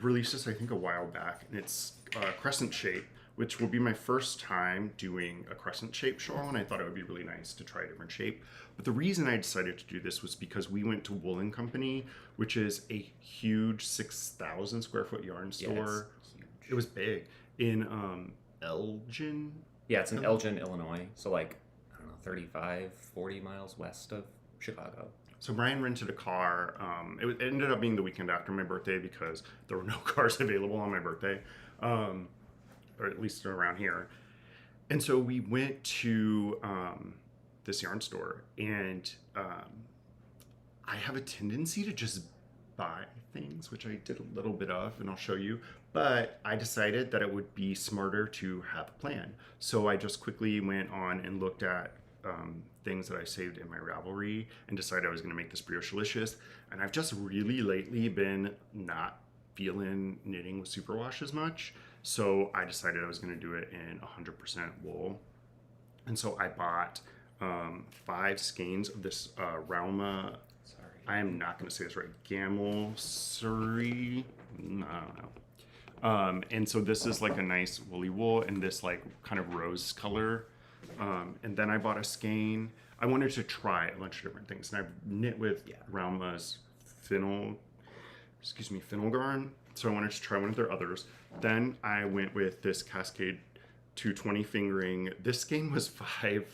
released this, I think, a while back, and it's crescent shape, which will be my first time doing a crescent shape shawl, and I thought it would be really nice to try a different shape. But the reason I decided to do this was because we went to Woolen Company, which is a huge 6,000 square foot yarn store. Yeah, it was big in Elgin. Yeah, it's in Elgin, Illinois. So like, I don't know, 35, 40 miles west of Chicago. So Brian rented a car. It ended up being the weekend after my birthday because there were no cars available on my birthday, or at least around here. And so we went to this yarn store, and I have a tendency to just buy things, which I did a little bit of, and I'll show you. But I decided that it would be smarter to have a plan. So I just quickly went on and looked at things that I saved in my Ravelry and decided I was going to make this Brujeria. And I've just really lately been not feeling knitting with superwash as much. So I decided I was going to do it in 100% wool. And so I bought 5 skeins of this Rauma. Sorry. I am not going to say this right. Gamel Surrey. I don't know. And so this is like a nice woolly wool and this like kind of rose color. And then I bought a skein. I wanted to try a bunch of different things. And I've knit with Rauma's Fennel Garn. So I wanted to try one of their others. Then I went with this Cascade 220 fingering. This skein was $525,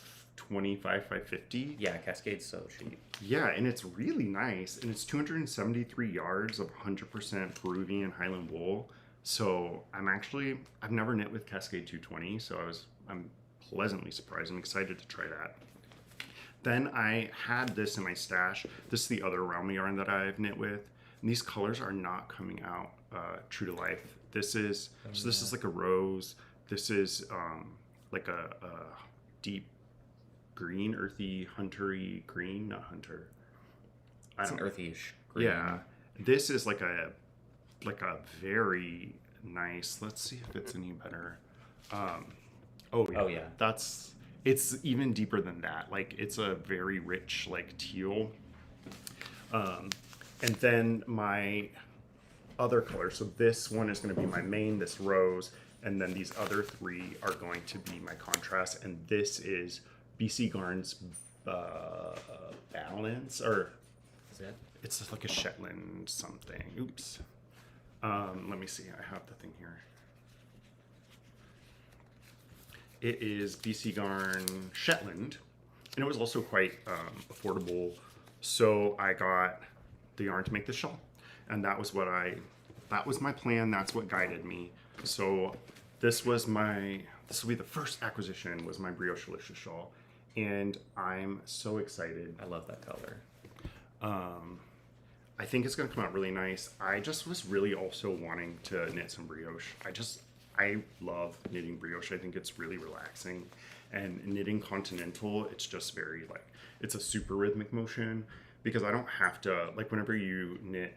$550. Yeah, Cascade's so cheap. Yeah, and it's really nice. And it's 273 yards of 100% Peruvian Highland wool. So I've never knit with Cascade 220, so I'm pleasantly surprised. I'm excited to try that. Then I had this in my stash. This is the other Rauma yarn that I've knit with. And these colors are not coming out true to life. This is like a rose. This is like a deep green, earthy, huntery green, not hunter. It's an earthy-ish green. Yeah. This is like a very nice, let's see if it's any better. Oh yeah. It's even deeper than that. Like it's a very rich like teal. And then my other color. So this one is going to be my main, this rose. and then these other 3 are going to be my contrast. And this is BC Garn's Balance, or Is it? it's just like a Shetland something. Oops. Let me see. I have the thing here. It is BC Garn Shetland, and it was also quite affordable. So I got the yarn to make the shawl, and that was my plan. That's what guided me. So this will be the first acquisition, was my Brioche Delicious shawl, and I'm so excited. I love that color. I think it's going to come out really nice. I just was really also wanting to knit some brioche. I love knitting brioche. I think it's really relaxing. And knitting continental, it's just very it's a super rhythmic motion, because I don't have to, whenever you knit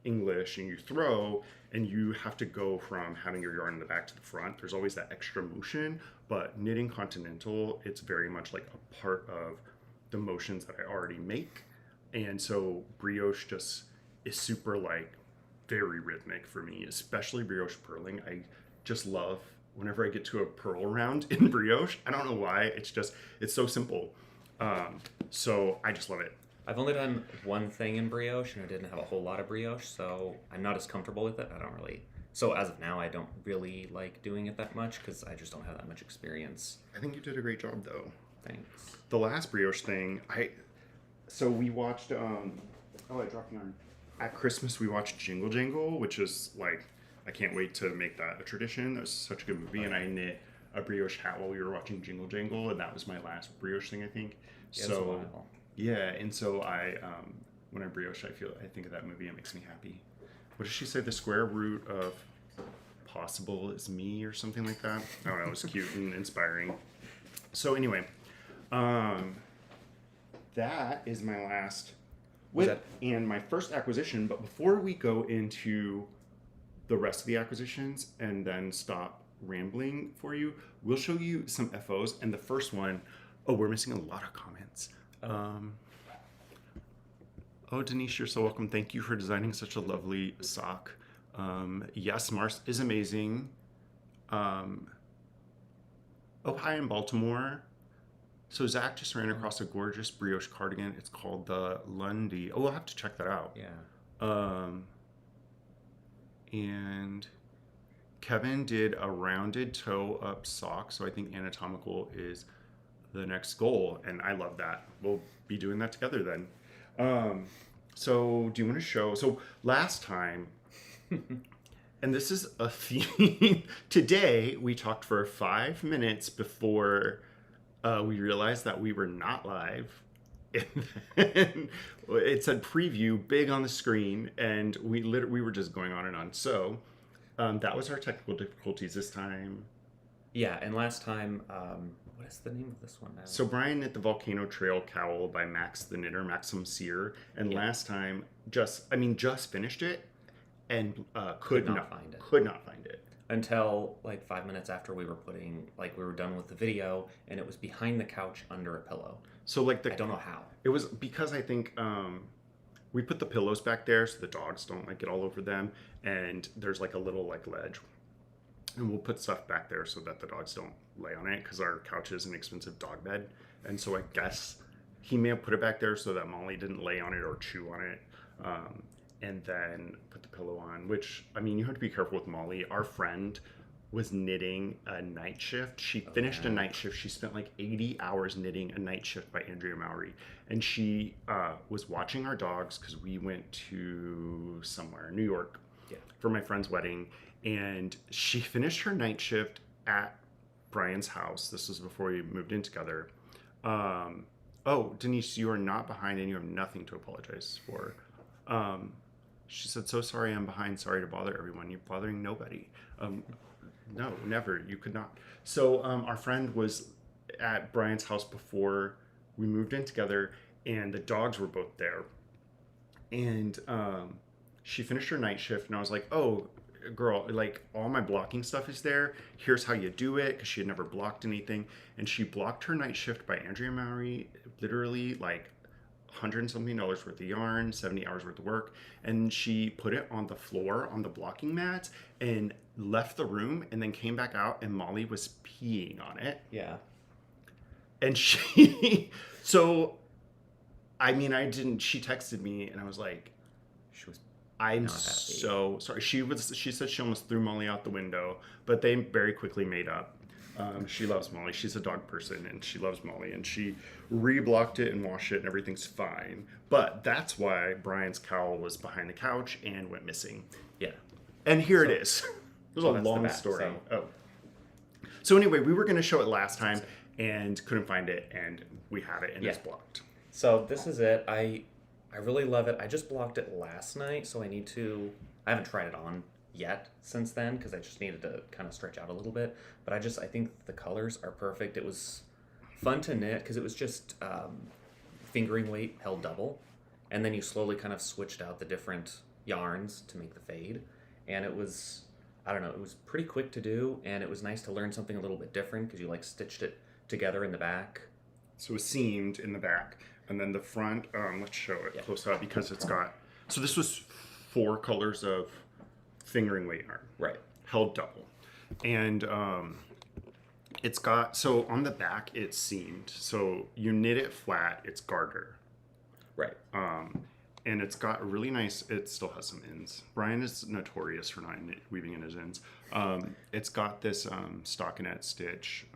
English and you throw, and you have to go from having your yarn in the back to the front, there's always that extra motion. But knitting continental, it's very much like a part of the motions that I already make. And so brioche just is super very rhythmic for me, especially brioche purling. I just love whenever I get to a purl round in brioche. I don't know why, it's so simple. So I just love it. I've only done one thing in brioche, and I didn't have a whole lot of brioche, so I'm not as comfortable with it. So as of now, I don't really like doing it that much, because I just don't have that much experience. I think you did a great job, though. Thanks. The last brioche thing, so we watched, I dropped yarn. At Christmas, we watched Jingle Jangle, which is I can't wait to make that a tradition. That was such a good movie, and I knit a brioche hat while we were watching Jingle Jangle, and that was my last brioche thing, I think. Yeah, so yeah, and so I, when I brioche, I think of that movie. It makes me happy. What did she say? The square root of possible is me, or something like that. I don't know. It was cute and inspiring. So anyway, that is my last whip and my first acquisition. But before we go into the rest of the acquisitions and then stop rambling for you, we'll show you some FOs. And the first one, we're missing a lot of comments. Denise, you're so welcome. Thank you for designing such a lovely sock. Yes, Marce is amazing. Hi in Baltimore. So Zach just ran across a gorgeous brioche cardigan. It's called the Lundy. We'll have to check that out. Yeah. And Kevin did a rounded toe up sock. So I think anatomical is the next goal. And I love that. We'll be doing that together then. So do you want to show? So last time, and this is a theme, today we talked for 5 minutes before we realized that we were not live. And then it said preview big on the screen, and we were just going on and on. So that was our technical difficulties this time. Yeah, and last time, what is the name of this one now? So Brian knit the Volcano Trail Cowl by Max the Knitter, Maxim Sear, and last time just finished it and could not find it until 5 minutes after we were we were done with the video, and it was behind the couch under a pillow. So I don't know how. It was because I think we put the pillows back there so the dogs don't get all over them, and there's a little ledge. And we'll put stuff back there so that the dogs don't lay on it, because our couch is an expensive dog bed. And so I guess he may have put it back there so that Molly didn't lay on it or chew on it. And then put the pillow on, which, you have to be careful with Molly. Our friend was knitting a night shift. She finished a night shift. She spent 80 hours knitting a night shift by Andrea Mowry. And she was watching our dogs, because we went to somewhere, New York, for my friend's wedding. And she finished her night shift at Brian's house. This was before we moved in together. Denise, you are not behind, and you have nothing to apologize for. She said, so sorry I'm behind. Sorry to bother everyone. You're bothering nobody. No, never. You could not. So our friend was at Brian's house before we moved in together, and the dogs were both there. And she finished her night shift, and I was like, oh, girl, all my blocking stuff is there. Here's how you do it, because she had never blocked anything. And she blocked her night shift by Andrea Mowry, literally $100 and something worth of yarn, 70 hours worth of work, and she put it on the floor on the blocking mat and left the room and then came back out and Molly was peeing on it. Yeah. And she, so, I mean, she texted me and I was like, She was I'm not happy. so sorry. She said she almost threw Molly out the window, but they very quickly made up. She loves Molly. She's a dog person and she loves Molly, and she reblocked it and washed it and everything's fine. But that's why Brian's cowl was behind the couch and went missing. Yeah. And here it is. It was a that's the long back, story. so- So anyway, we were going to show it last time and couldn't find it, and we have it and it's Yeah. blocked. So this is it. I really love it. I just blocked it last night, so I haven't tried it on yet since then because I just needed to kind of stretch out a little bit. But I think the colors are perfect. It was fun to knit because it was just fingering weight held double, and then you slowly kind of switched out the different yarns to make the fade, and it was, I don't know, it was pretty quick to do, and it was nice to learn something a little bit different because you like stitched it together in the back. So it's seamed in the back, and then the front, let's show it close up because it's got, so this was 4 colors of fingering weight yarn. Right. Held double. And it's got, so on the back it's seamed. So you knit it flat, it's garter. Right. And it's got a really nice, it still has some ends. Brian is notorious for not weaving in his ends. It's got this stockinette stitch,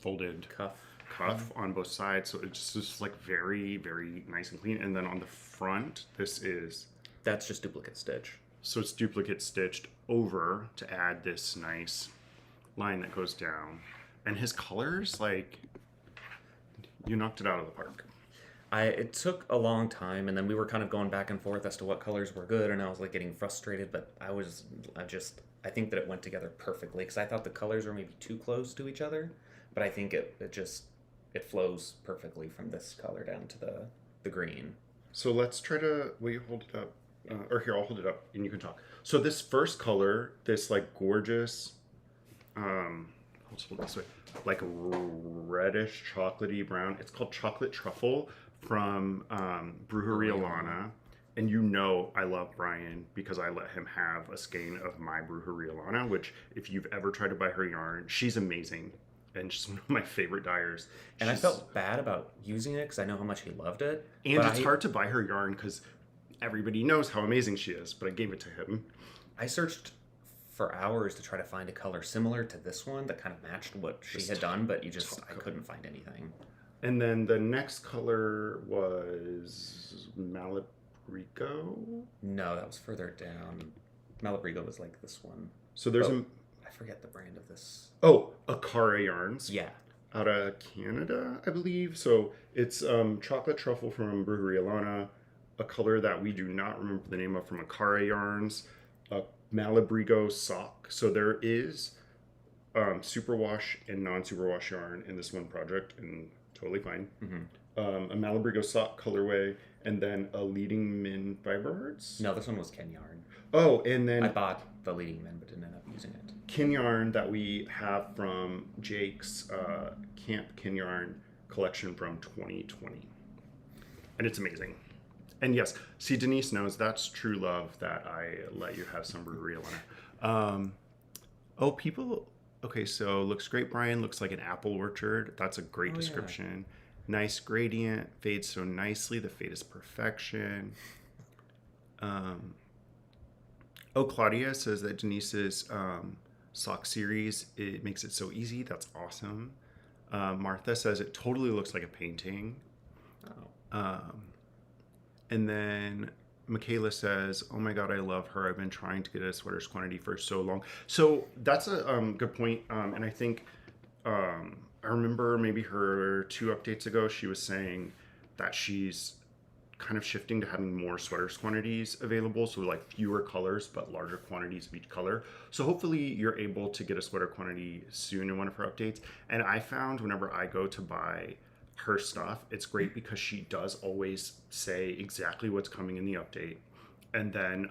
folded cuff on both sides. So it's just like very, very nice and clean. And then on the front, That's just duplicate stitch. so it's duplicate stitched over to add this nice line that goes down. And his colors, like, you knocked it out of the park. It took a long time, and then we were kind of going back and forth as to what colors were good, and I was like getting frustrated, but I think that it went together perfectly because I thought the colors were maybe too close to each other, but I think it flows perfectly from this color down to the green. So let's try to, will you hold it up? Or here, I'll hold it up and you can talk. So this first color, this like gorgeous, let's hold it this way, like reddish chocolatey brown. It's called Chocolate Truffle from Brujeria Lana. And you know I love Brian because I let him have a skein of my Brujeria Lana, which if you've ever tried to buy her yarn, she's amazing. And she's one of my favorite dyers. And I felt bad about using it because I know how much he loved it. And it's hard to buy her yarn because everybody knows how amazing she is, but I gave it to him. I searched for hours to try to find a color similar to this one that kind of matched what she had done, but I couldn't find anything. And then the next color was Malabrigo? No, that was further down. Malabrigo was like this one. So there's I forget the brand of this. Oh, Akara Yarns. Yeah. Out of Canada, I believe. So it's Chocolate Truffle from Brujeria Lana, a color that we do not remember the name of from Akara Yarns, a Malabrigo sock. So there is superwash and non-superwash yarn in this one project, and totally fine. Mm-hmm. A Malabrigo sock colorway, and then a Leading Min Fiber Arts. No, this one was Kenyarn. Oh, and then I bought the Leading Min, but didn't end up using it. Kenyarn that we have from Jake's Camp Kenyarn collection from 2020. And it's amazing. And yes, see, Denise knows that's true love that I let you have some Brujeria Lana. Okay, so looks great, Brian. Looks like an apple orchard. That's a great description. Yeah. Nice gradient. Fades so nicely. The fade is perfection. Claudia says that Denise's sock series, it makes it so easy. That's awesome. Martha says it totally looks like a painting. And then Michaela says, oh my God, I love her. I've been trying to get a sweaters quantity for so long. So that's a good point. And I think I remember maybe her 2 updates ago, she was saying that she's kind of shifting to having more sweaters quantities available. So like fewer colors, but larger quantities of each color. So hopefully you're able to get a sweater quantity soon in one of her updates. And I found whenever I go to buy her stuff, it's great because she does always say exactly what's coming in the update. And then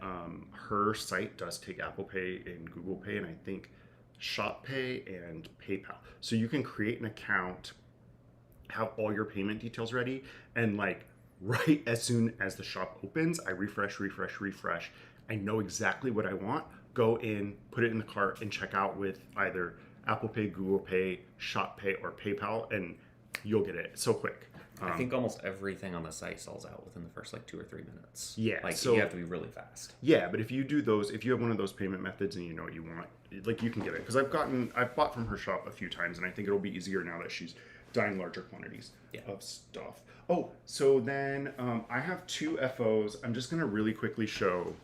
her site does take Apple Pay and Google Pay, and I think Shop Pay and PayPal. So you can create an account have all your payment details ready, and like right as soon as the shop opens, I refresh. I know exactly what I want. Go in, put it in the cart, and check out with either Apple Pay, Google Pay, Shop Pay, or PayPal, and you'll get it so quick. I think almost everything on the site sells out within the first like 2 or 3 minutes. Yeah, like so you have to be really fast. Yeah, but if you do those, if you have one of those payment methods and you know what you want, like you can get it. Because I've bought from her shop a few times, and I think it'll be easier now that she's dyeing larger quantities of stuff. Oh, so then I have 2 FOs. I'm just gonna really quickly show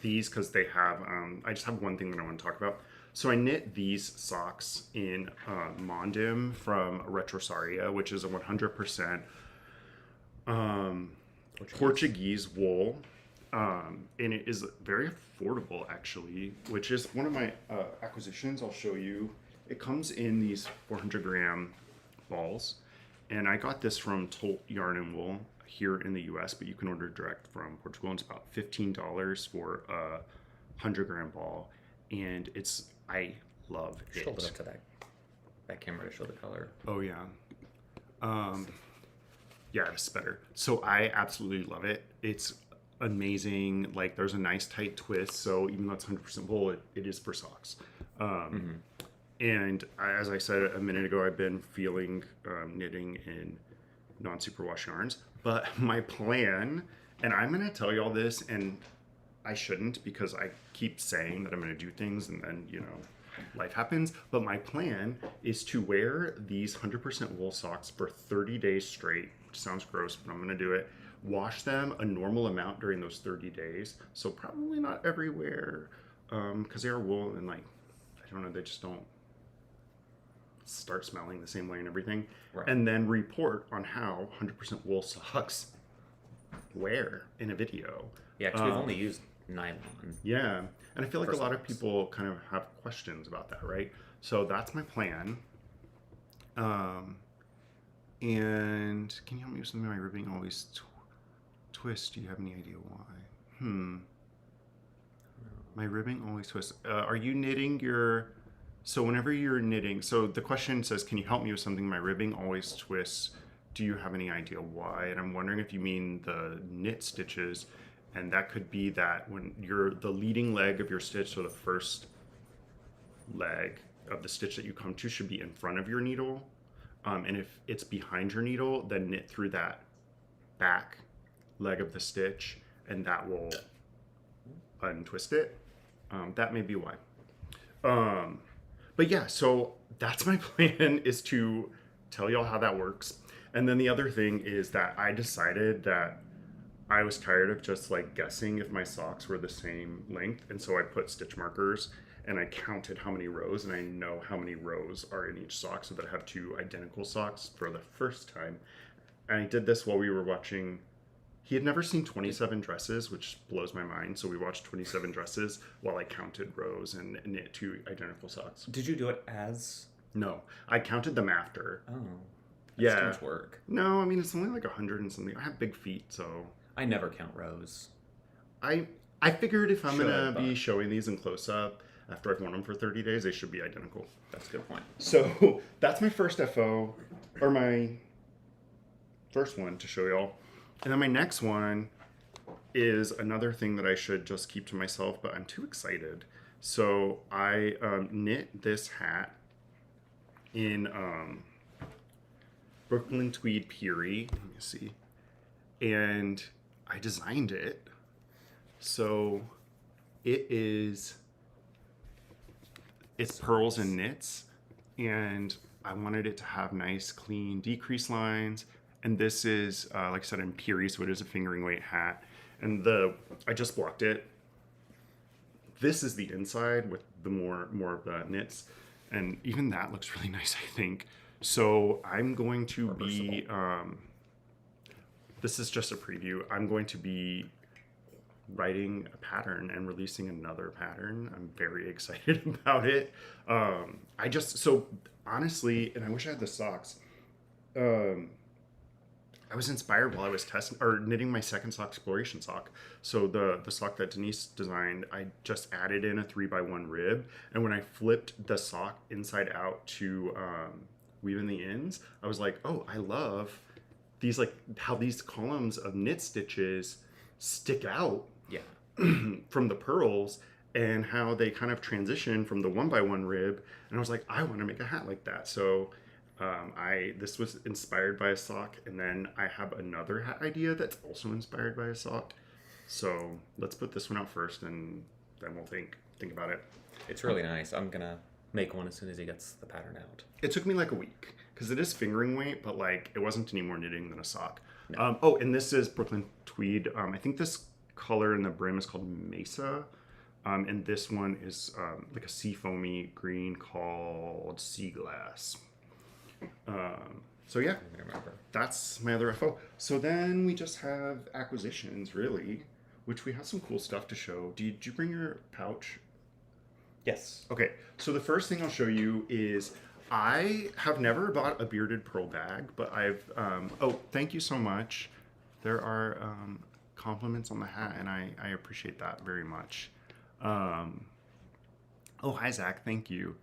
these because they have. I just have one thing that I want to talk about. So I knit these socks in Mondim from Retrosaria, which is a 100% Portuguese wool. And it is very affordable, actually, which is one of my acquisitions. I'll show you. It comes in these 400-gram balls, and I got this from Tolt Yarn and Wool here in the US, but you can order direct from Portugal. It's about $15 for a 100-gram ball, and I love it. Hold it up to that camera to show the color. Oh yeah. Yeah, it's better. So I absolutely love it. It's amazing. Like, there's a nice tight twist, so even though it's 100% wool, it is for socks. And as I said a minute ago, I've been feeling knitting in non-superwash yarns. But my plan, and I'm going to tell you all this, and I shouldn't because I keep saying that I'm going to do things and then, life happens. But my plan is to wear these 100% wool socks for 30 days straight, which sounds gross, but I'm going to do it. Wash them a normal amount during those 30 days. So probably not everywhere because they are wool and, like, I don't know, they just don't start smelling the same way and everything. Right. And then report on how 100% wool socks wear in a video. Yeah, because we've only used nylon. Yeah, and I feel like a lot of socks. people kind of have questions about that, right? So that's my plan. And can you help me with something? My ribbing always twists. Do you have any idea why? My ribbing always twists. Are you knitting your... So whenever you're knitting... So the question says, can you help me with something? My ribbing always twists. Do you have any idea why? And I'm wondering if you mean the knit stitches. And that could be that when you're the leading leg of your stitch, so the first leg of the stitch that you come to should be in front of your needle. And if it's behind your needle, then knit through that back leg of the stitch, and that will untwist it. That may be why. But yeah, so that's my plan, is to tell y'all how that works. And then the other thing is that I decided that I was tired of just like guessing if my socks were the same length. And so I put stitch markers and I counted how many rows, and I know how many rows are in each sock so that I have 2 identical socks for the first time. And I did this while we were watching. He had never seen 27 dresses, which blows my mind. So we watched 27 dresses while I counted rows and knit 2 identical socks. Did you do it as? No, I counted them after. Oh, yeah. Too much work. No, I mean, it's only like 100 and something. I have big feet, so. I never count rows. I figured if I'm gonna be showing these in close up after I've worn them for 30 days, they should be identical. That's a good point. So that's my first FO, or my first one to show y'all. And then my next one is another thing that I should just keep to myself, but I'm too excited. So I knit this hat in Brooklyn Tweed Peary. Let me see. And I designed it. So it's pearls and knits, and I wanted it to have nice, clean decrease lines. And this is, like I said, in Peary, so it is a fingering weight hat. And I just blocked it. This is the inside with the more of the knits, and even that looks really nice, I think. So I'm going to be. This is just a preview. I'm going to be writing a pattern and releasing another pattern. I'm very excited about it. So honestly, and I wish I had the socks. I was inspired while I was knitting my second Soxploration sock. So the sock that Denise designed, I just added in a 3x1 rib. And when I flipped the sock inside out to weave in the ends, I was like, oh, I love these, like how these columns of knit stitches stick out Yeah. from the purls, and how they kind of transition from the 1x1 rib. And I was like, I want to make a hat like that. So this was inspired by a sock, and then I have another hat idea that's also inspired by a sock. So let's put this one out first, and then we'll think about it. It's really nice. I'm gonna make one as soon as he gets the pattern out. It took me like a week because it is fingering weight, but like it wasn't any more knitting than a sock. No. Oh, and this is Brooklyn Tweed. I think this color in the brim is called Mesa. And this one is like a sea foamy green called Sea Glass. So yeah, I remember. that's my other FO. So then we just have acquisitions, really, which we have some cool stuff to show. Did you bring your pouch? Yes. Okay, so the first thing I'll show you is I have never bought a bearded pearl bag, but I've, oh, thank you so much. There are compliments on the hat, and I appreciate that very much. Oh, hi, Zach, thank you.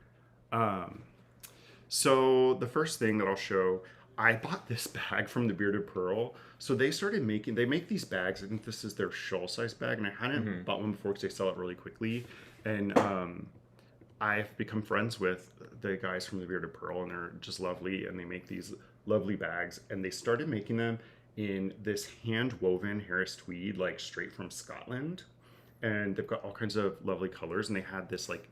So the first thing that I'll show, I bought this bag from the Bearded Pearl. So they make these bags. I think this is their shawl size bag, and I hadn't bought one before because they sell it really quickly. And I've become friends with the guys from the Bearded Pearl, and they're just lovely, and they make these lovely bags. And they started making them in this hand-woven Harris tweed, like straight from Scotland. And they've got all kinds of lovely colors, and they had this like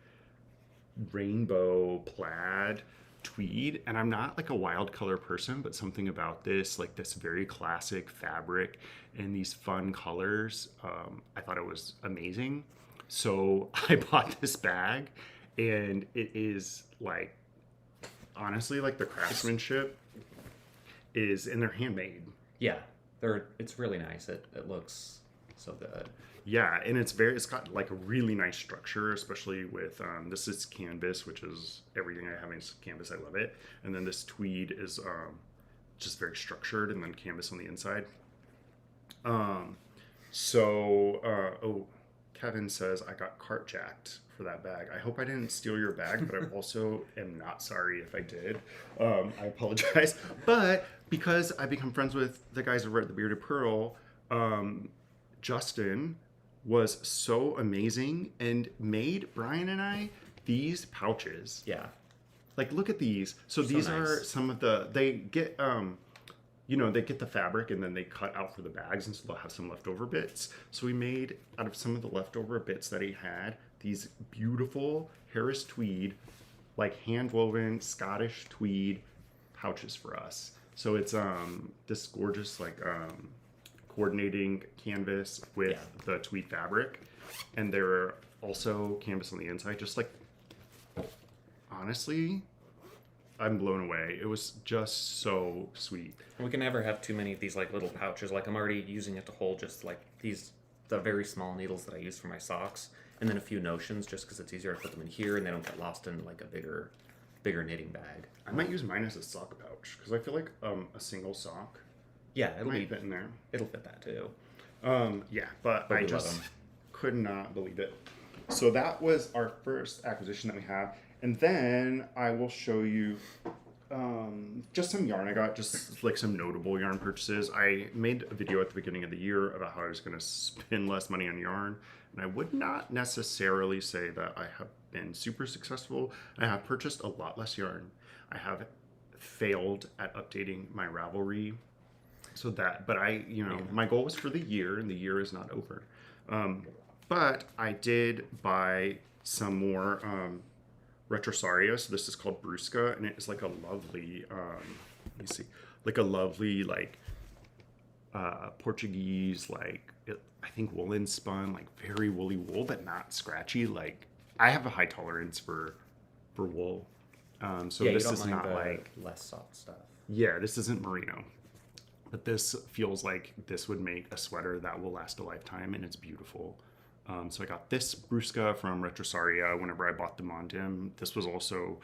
rainbow plaid tweed, and I'm not like a wild color person, but something about this, like this very classic fabric and these fun colors, I thought it was amazing. So I bought this bag, and it is like, honestly, like the craftsmanship is, and they're handmade. Yeah, it's really nice. It looks so good. Yeah, and it's got like a really nice structure, especially with, this is canvas, which is everything I have in canvas. I love it. And then this tweed is just very structured, and then canvas on the inside. Oh, Kevin says, I got cart jacked for that bag. I hope I didn't steal your bag, but I also am not sorry if I did. I apologize. But because I become friends with the guys over at the Bearded Pearl, Justin was so amazing and made Brian and I these pouches. Yeah. Like, look at these. So these nice. are some of the, they get, they get the fabric and then they cut out for the bags, and so they'll have some leftover bits. So we made, out of some of the leftover bits that he had, these beautiful Harris tweed, like hand-woven Scottish tweed pouches for us. So it's this gorgeous, like, coordinating canvas with the tweed fabric, and they're also canvas on the inside. Just like, honestly, I'm blown away. It was just so sweet. We can never have too many of these like little pouches. Like, I'm already using it to hold just like the very small needles that I use for my socks, and then a few notions, just because it's easier to put them in here and they don't get lost in like a bigger knitting bag. I might use mine as a sock pouch because I feel like a single sock. Yeah, it'll might fit in there. It'll fit that too. Yeah, but I just could not believe it. So that was our first acquisition that we have. And then I will show you just some yarn I got, just like some notable yarn purchases. I made a video at the beginning of the year about how I was going to spend less money on yarn. And I would not necessarily say that I have been super successful. I have purchased a lot less yarn. I have failed at updating my Ravelry. So that, but my goal was for the year, and the year is not over. But I did buy some more Retrosaria. So this is called Brusca, and it is like a lovely, let me see, like a lovely, like, Portuguese, like, I think woolen spun, like very woolly wool, but not scratchy. Like, I have a high tolerance for wool. So yeah, this is not like less soft stuff. Yeah, this isn't merino. But this feels like this would make a sweater that will last a lifetime, and it's beautiful. So I got this Brusca from Retrosaria whenever I bought the Mondim. This was also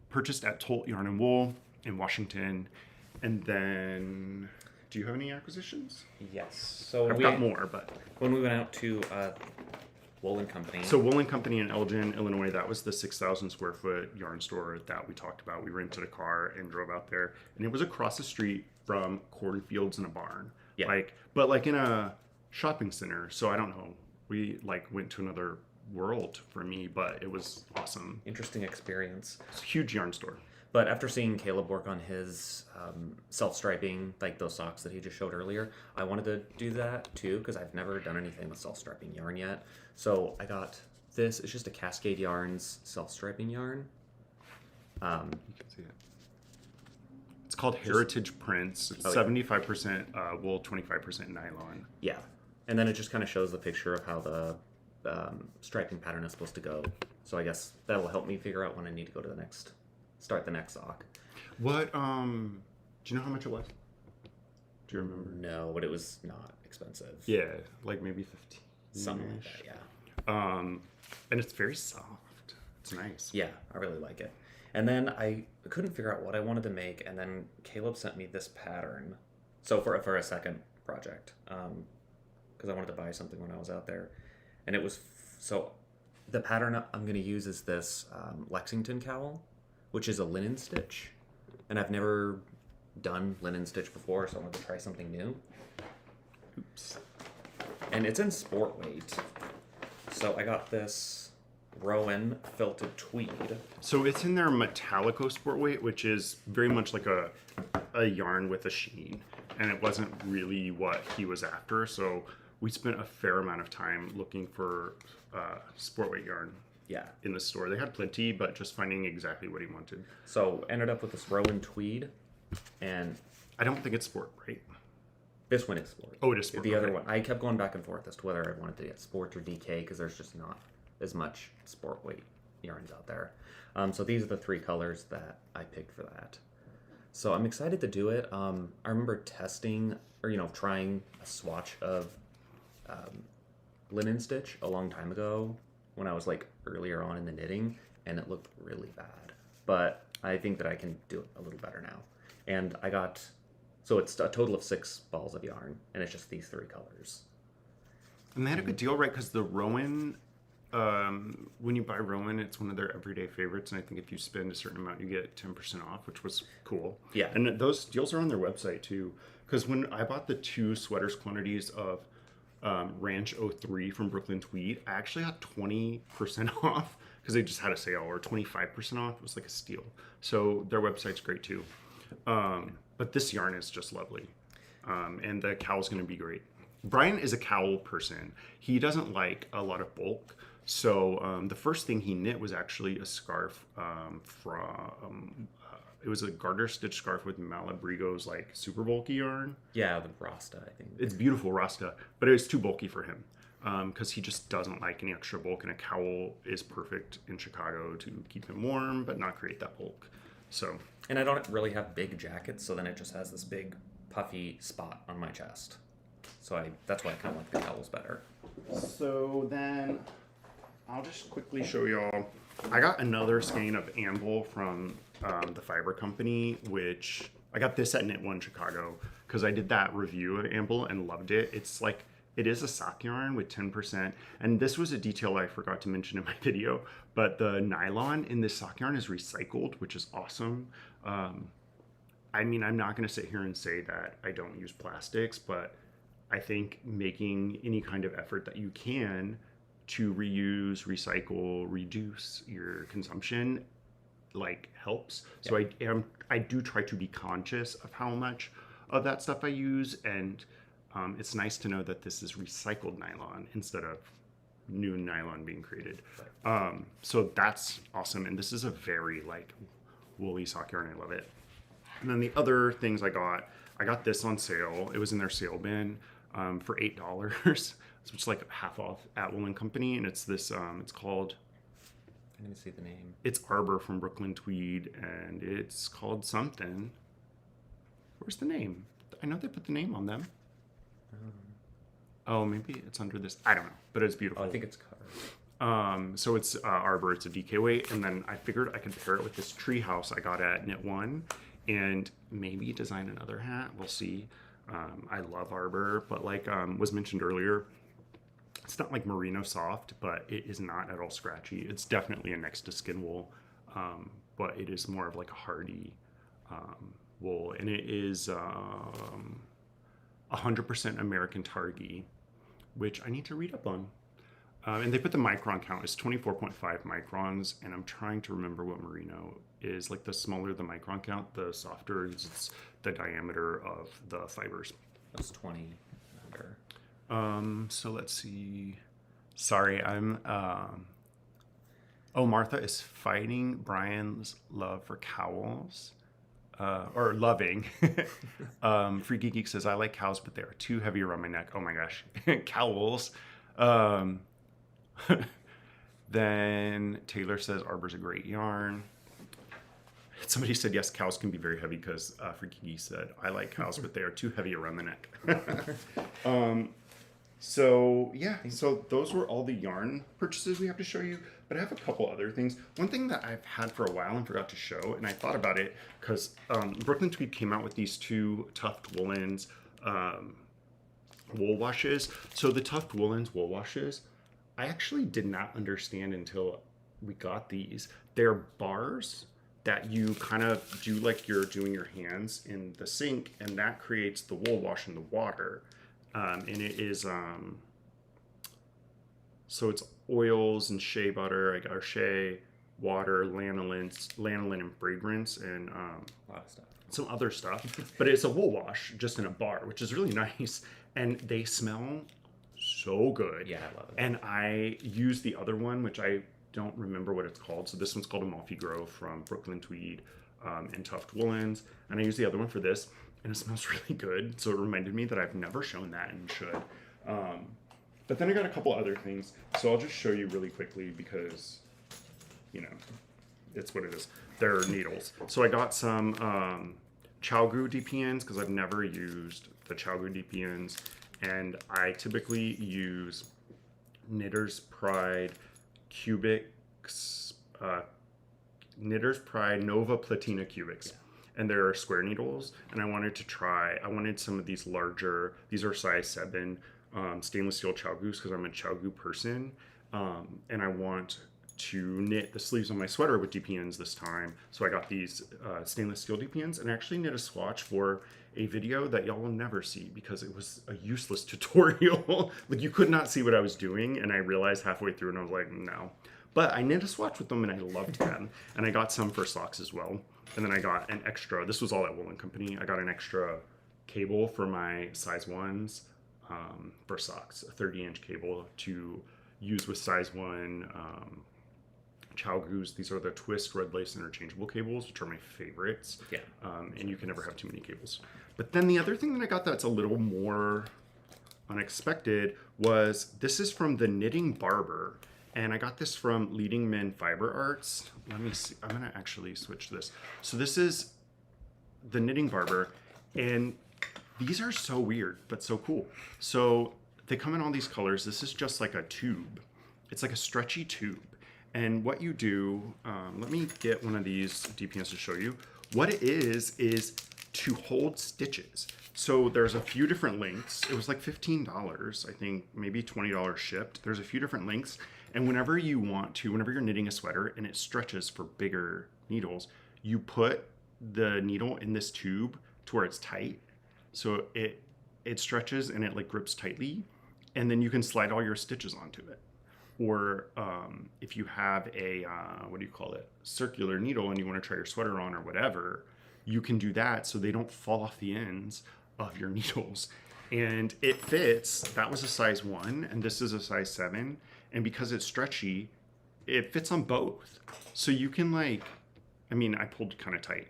purchased at Tolt Yarn and Wool in Washington. And then, do you have any acquisitions? Yes. So I've got more, but when we went out to Wool and Company. So Wool and Company in Elgin, Illinois, that was the 6,000 square foot yarn store that we talked about. We rented a car and drove out there, and it was across the street from cornfields and a barn. Yeah. But in a shopping center. So I don't know. We went to another world for me, but it was awesome. Interesting experience. It's a huge yarn store. But after seeing Caleb work on his self-striping, like those socks that he just showed earlier, I wanted to do that too, because I've never done anything with self-striping yarn yet. So I got this. It's just a Cascade Yarns self-striping yarn. You can see it. It's called Heritage Prints. It's 75% wool, 25% nylon. Yeah. And then it just kind of shows the picture of how the striping pattern is supposed to go. So I guess that will help me figure out when I need to go to start the next sock. What, do you know how much it was? Do you remember? No, but it was not expensive. Yeah, like maybe 15. Something like that, yeah. And it's very soft. It's nice. Yeah, I really like it. And then I couldn't figure out what I wanted to make, and then Caleb sent me this pattern. So for a second project, because I wanted to buy something when I was out there. And it was, so the pattern I'm going to use is this Lexington cowl, which is a linen stitch. And I've never done linen stitch before, so I wanted to try something new. Oops. And it's in sport weight. So I got this Rowan felted tweed. So it's in their Metallico sport weight, which is very much like a yarn with a sheen. And it wasn't really what he was after, so we spent a fair amount of time looking for sport weight yarn. Yeah. In the store. They had plenty, but just finding exactly what he wanted. So ended up with this Rowan tweed, and I don't think it's sport, right? This one is sport. Oh, it is sport. The other one, I kept going back and forth as to whether I wanted to get sport or DK, because there's just not as much sport weight yarns out there. So these are the three colors that I picked for that. So I'm excited to do it. I remember testing, or trying a swatch of linen stitch a long time ago when I was earlier on in the knitting, and it looked really bad. But I think that I can do it a little better now. And I got, so it's a total of 6 balls of yarn, and it's just these 3 colors. And they had a good deal, right? Because the Rowan, when you buy Rowan, it's one of their everyday favorites, and I think if you spend a certain amount, you get 10% off, which was cool. Yeah. And those deals are on their website too. Because when I bought the 2 sweaters quantities of Ranch 03 from Brooklyn Tweed, I actually got 20% off because they just had a sale, or 25% off. It was like a steal. So their website's great too. But this yarn is just lovely. And the cowl's going to be great. Brian is a cowl person. He doesn't like a lot of bulk. So the first thing he knit was actually a scarf from... it was a garter stitch scarf with Malabrigo's super bulky yarn. Yeah, the Rasta, I think. It's beautiful Rasta, but it was too bulky for him because he just doesn't like any extra bulk, and a cowl is perfect in Chicago to keep him warm but not create that bulk. So. And I don't really have big jackets, so then it just has this big puffy spot on my chest. So that's why I kind of like the cowls better. So then I'll just quickly show y'all. I got another skein of amble from the fiber company, which I got this at Knit One Chicago because I did that review of amble and loved it. It's it is a sock yarn with 10%, and this was a detail I forgot to mention in my video, but the nylon in this sock yarn is recycled, which is awesome. I mean, I'm not going to sit here and say that I don't use plastics, but I think making any kind of effort that you can to reuse, recycle, reduce your consumption helps. So I do try to be conscious of how much of that stuff I use, and it's nice to know that this is recycled nylon instead of new nylon being created. So that's awesome, and this is a very woolly sock yarn. I love it. And then the other things I got this on sale. It was in their sale bin for $8, which is half off at Wool and Company, and it's this. It's called. I didn't see the name. It's Arbor from Brooklyn Tweed, and it's called something. Where's the name? I know they put the name on them. Oh, maybe it's under this. I don't know, but it's beautiful. Oh, I think it's covered. So it's Arbor. It's a DK weight, and then I figured I could pair it with this treehouse I got at Knit One, and maybe design another hat. We'll see. I love Arbor, but was mentioned earlier, It's not like merino soft, but it is not at all scratchy. It's definitely a next to skin wool, but it is more of like a hardy wool, and it is 100% American Targhee, which I need to read up on. And they put the micron count as 24.5 microns, and I'm trying to remember what merino is. Like, the smaller the micron count, the softer it's the diameter of the fibers. That's 20 under. So let's see. Sorry, I'm. Martha is fighting Brian's love for cowls. Or loving. Freaky Geek says, I like cows, but they are too heavy around my neck. Oh my gosh. Cowls. Then Taylor says, Arbor's a great yarn. Somebody said, yes, cows can be very heavy, because Freaky Geek said, I like cows, but they are too heavy around the neck. So those were all the yarn purchases we have to show you, but I have a couple other things. One thing that I've had for a while and forgot to show, and I thought about it because Brooklyn Tweed came out with these 2 Tuft Woolens wool washes. So the Tuft Woolens wool washes, I actually did not understand until we got these. They're bars that you kind of do like you're doing your hands in the sink, and that creates the wool wash in the water. And it is, so it's oils and shea butter, I got shea, water, lanolin and fragrance, and A lot of stuff. some other stuff. But it's a wool wash just in a bar, which is really nice. And they smell so good. Yeah, I love it. And I use the other one, which I don't remember what it's called. So this one's called Amalfi Grove from Brooklyn Tweed and Tuft Woolens. And I use the other one for this. And it smells really good, so it reminded me that I've never shown that and should. But then I got a couple other things, so I'll just show you really quickly because, it's what it is. They're needles. So I got some Chalgu DPNs because I've never used the Chalgu DPNs, and I typically use Knitter's Pride Cubics, Knitter's Pride Nova Platina Cubics. Yeah. And there are square needles, and I wanted some of these larger, these are size 7 stainless steel Chalgus because I'm a Chalgu person, and I want to knit the sleeves on my sweater with DPNs this time. So I got these stainless steel DPNs, and I actually knit a swatch for a video that y'all will never see because it was a useless tutorial. Like, you could not see what I was doing, and I realized halfway through, and I was like, no. But I knit a swatch with them, and I loved them. And I got some for socks as well. And then I got an extra, this was all at Woolen Company, I got an extra cable for my size 1s for socks, a 30-inch cable to use with size 1 Chalgus. These are the twist red lace interchangeable cables, which are my favorites. Yeah. And you can never have too many cables. But then the other thing that I got that's a little more unexpected was, this is from the Knitting Barber. And I got this from Leading Men Fiber Arts. Let me see. I'm going to actually switch this. So this is the Knitting Barber. And these are so weird, but so cool. So they come in all these colors. This is just like a tube. It's like a stretchy tube. And what you do, let me get one of these DPNs to show you. What it is to hold stitches. So there's a few different lengths. It was like $15, I think, maybe $20 shipped. There's a few different lengths. And whenever you're knitting a sweater and it stretches for bigger needles, you put the needle in this tube to where it's tight. So it stretches and it like grips tightly, and then you can slide all your stitches onto it. Or if you have a, circular needle and you want to try your sweater on or whatever, you can do that so they don't fall off the ends of your needles. And it fits. That was a size 1 and this is a size 7. And because it's stretchy, it fits on both. So you can I pulled kind of tight.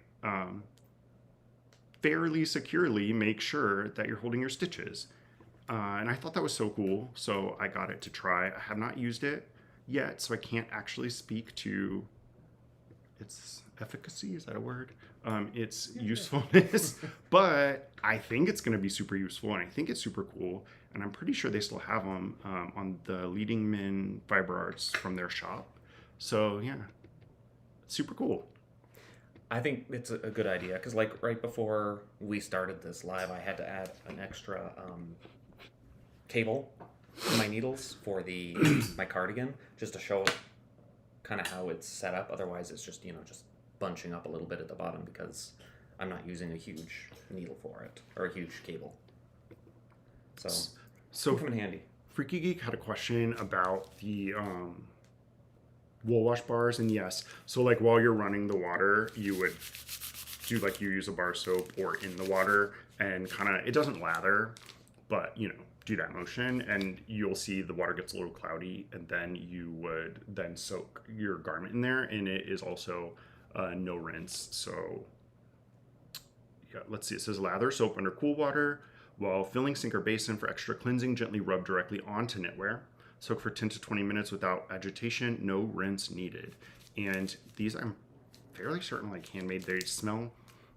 Fairly securely make sure that you're holding your stitches. And I thought that was so cool. So I got it to try. I have not used it yet, so I can't actually speak to its efficacy. Is that a word? Its usefulness. But I think it's going to be super useful, and I think it's super cool. And I'm pretty sure they still have them on the Leading Men Fiber Arts from their shop. So yeah, super cool. I think it's a good idea because, right before we started this live, I had to add an extra cable my needles for my cardigan, just to show kind of how it's set up. Otherwise, it's just, just bunching up a little bit at the bottom because I'm not using a huge needle for it, or a huge cable. So come in handy. Freaky Geek had a question about the wool wash bars, and yes, so like while you're running the water, you would do like you use a bar soap or in the water, and kind of, it doesn't lather, but do that motion, and you'll see the water gets a little cloudy, and then you would then soak your garment in there, and it is also no rinse. So yeah, let's see, it says lather soap under cool water while filling sink or basin for extra cleansing. Gently rub directly onto knitwear. Soak for 10 to 20 minutes without agitation. No rinse needed. And these, I'm fairly certain, like handmade. They smell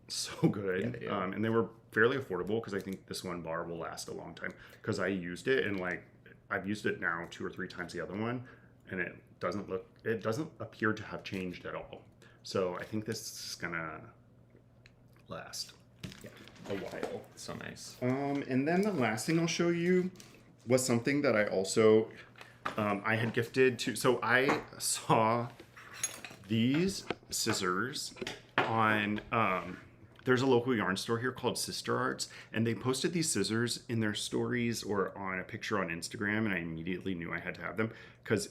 so good. Yeah, they do. And they were fairly affordable because I think this one bar will last a long time. Because I used it, and like I've used it now 2 or 3 times the other one, and it doesn't appear to have changed at all. So I think this is gonna last. Yeah, a while. So nice. And then the last thing I'll show you was something that I also I had gifted to. So I saw these scissors on there's a local yarn store here called Sister Arts, and they posted these scissors in their stories or on a picture on Instagram, and I immediately knew I had to have them because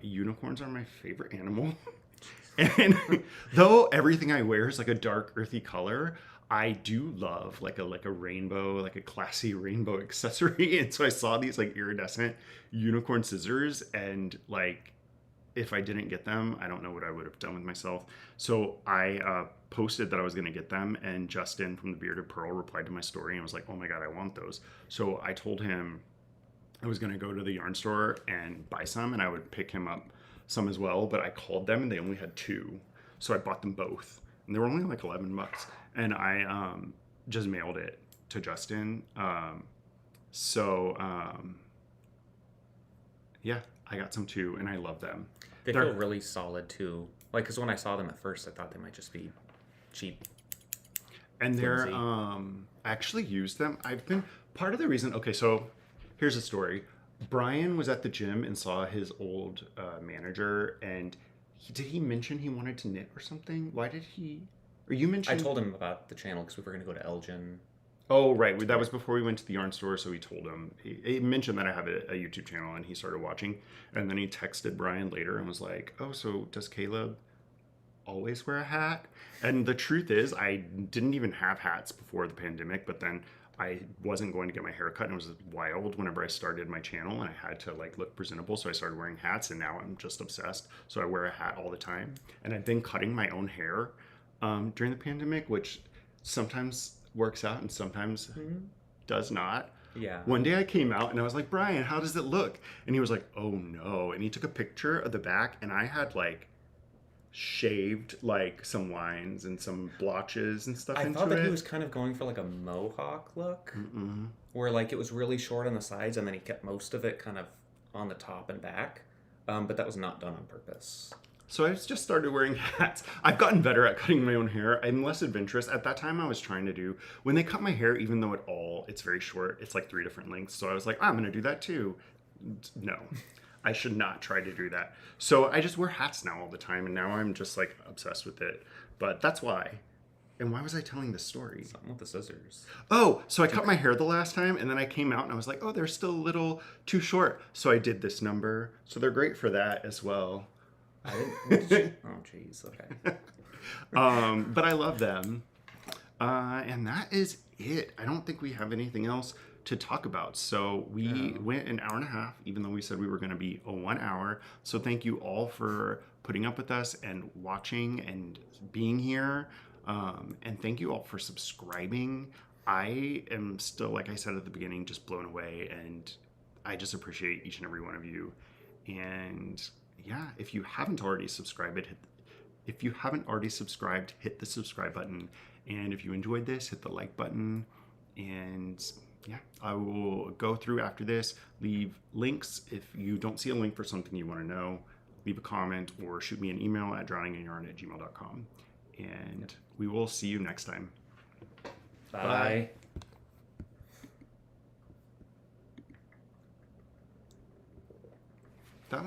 unicorns are my favorite animal. And though everything I wear is like a dark earthy color, I do love like a rainbow, like a classy rainbow accessory. And so I saw these like iridescent unicorn scissors, and like if I didn't get them, I don't know what I would have done with myself. So I posted that I was going to get them, and Justin from the Bearded Pearl replied to my story and was like, oh my God, I want those. So I told him I was going to go to the yarn store and buy some, and I would pick him up some as well. But I called them and they only had 2. So I bought them both, and they were only like $11. And I just mailed it to Justin. Yeah, I got some too, and I love them. They feel really solid too. Like, because when I saw them at first, I thought they might just be cheap. And they're, I actually used them. I've been, part of the reason, okay, so here's a story. Brian was at the gym and saw his old manager, and did he mention he wanted to knit or something? Why did he... Or you mentioned... I told him about the channel because we were going to go to Elgin. Oh, right. That was before we went to the yarn store, so he told him. He mentioned that I have a YouTube channel, and he started watching. And then he texted Brian later and was like, oh, so does Caleb always wear a hat? And the truth is, I didn't even have hats before the pandemic, but then I wasn't going to get my hair cut, and it was wild whenever I started my channel, and I had to like look presentable, so I started wearing hats, and now I'm just obsessed. So I wear a hat all the time. And I've been cutting my own hair during the pandemic, which sometimes works out and sometimes does not. Yeah. One day I came out and I was like, Brian, how does it look? And he was like, oh no. And he took a picture of the back, and I had like shaved like some lines and some blotches and stuff into it. I thought that he was kind of going for like a mohawk look, where like it was really short on the sides, and then he kept most of it kind of on the top and back. But that was not done on purpose. So I just started wearing hats. I've gotten better at cutting my own hair. I'm less adventurous. At that time I was trying to do, when they cut my hair, even though it's very short, it's like 3 different lengths. So I was like, I'm going to do that too. No, I should not try to do that. So I just wear hats now all the time, and now I'm just like obsessed with it. But that's why. And why was I telling this story? Something with the scissors. Oh, so I cut my hair the last time, and then I came out and I was like, oh, they're still a little too short. So I did this number. So they're great for that as well. Oh, jeez. Okay. But I love them. And that is it. I don't think we have anything else to talk about. So we went an hour and a half, even though we said we were going to be 1 hour. So thank you all for putting up with us and watching and being here. And thank you all for subscribing. I am still, like I said at the beginning, just blown away. And I just appreciate each and every one of you. And yeah, if you haven't already subscribed, hit the subscribe button. And if you enjoyed this, hit the like button. And yeah, I will go through after this, leave links. If you don't see a link for something you want to know, leave a comment or shoot me an email at drowninginyarn@gmail.com. And we will see you next time. Bye.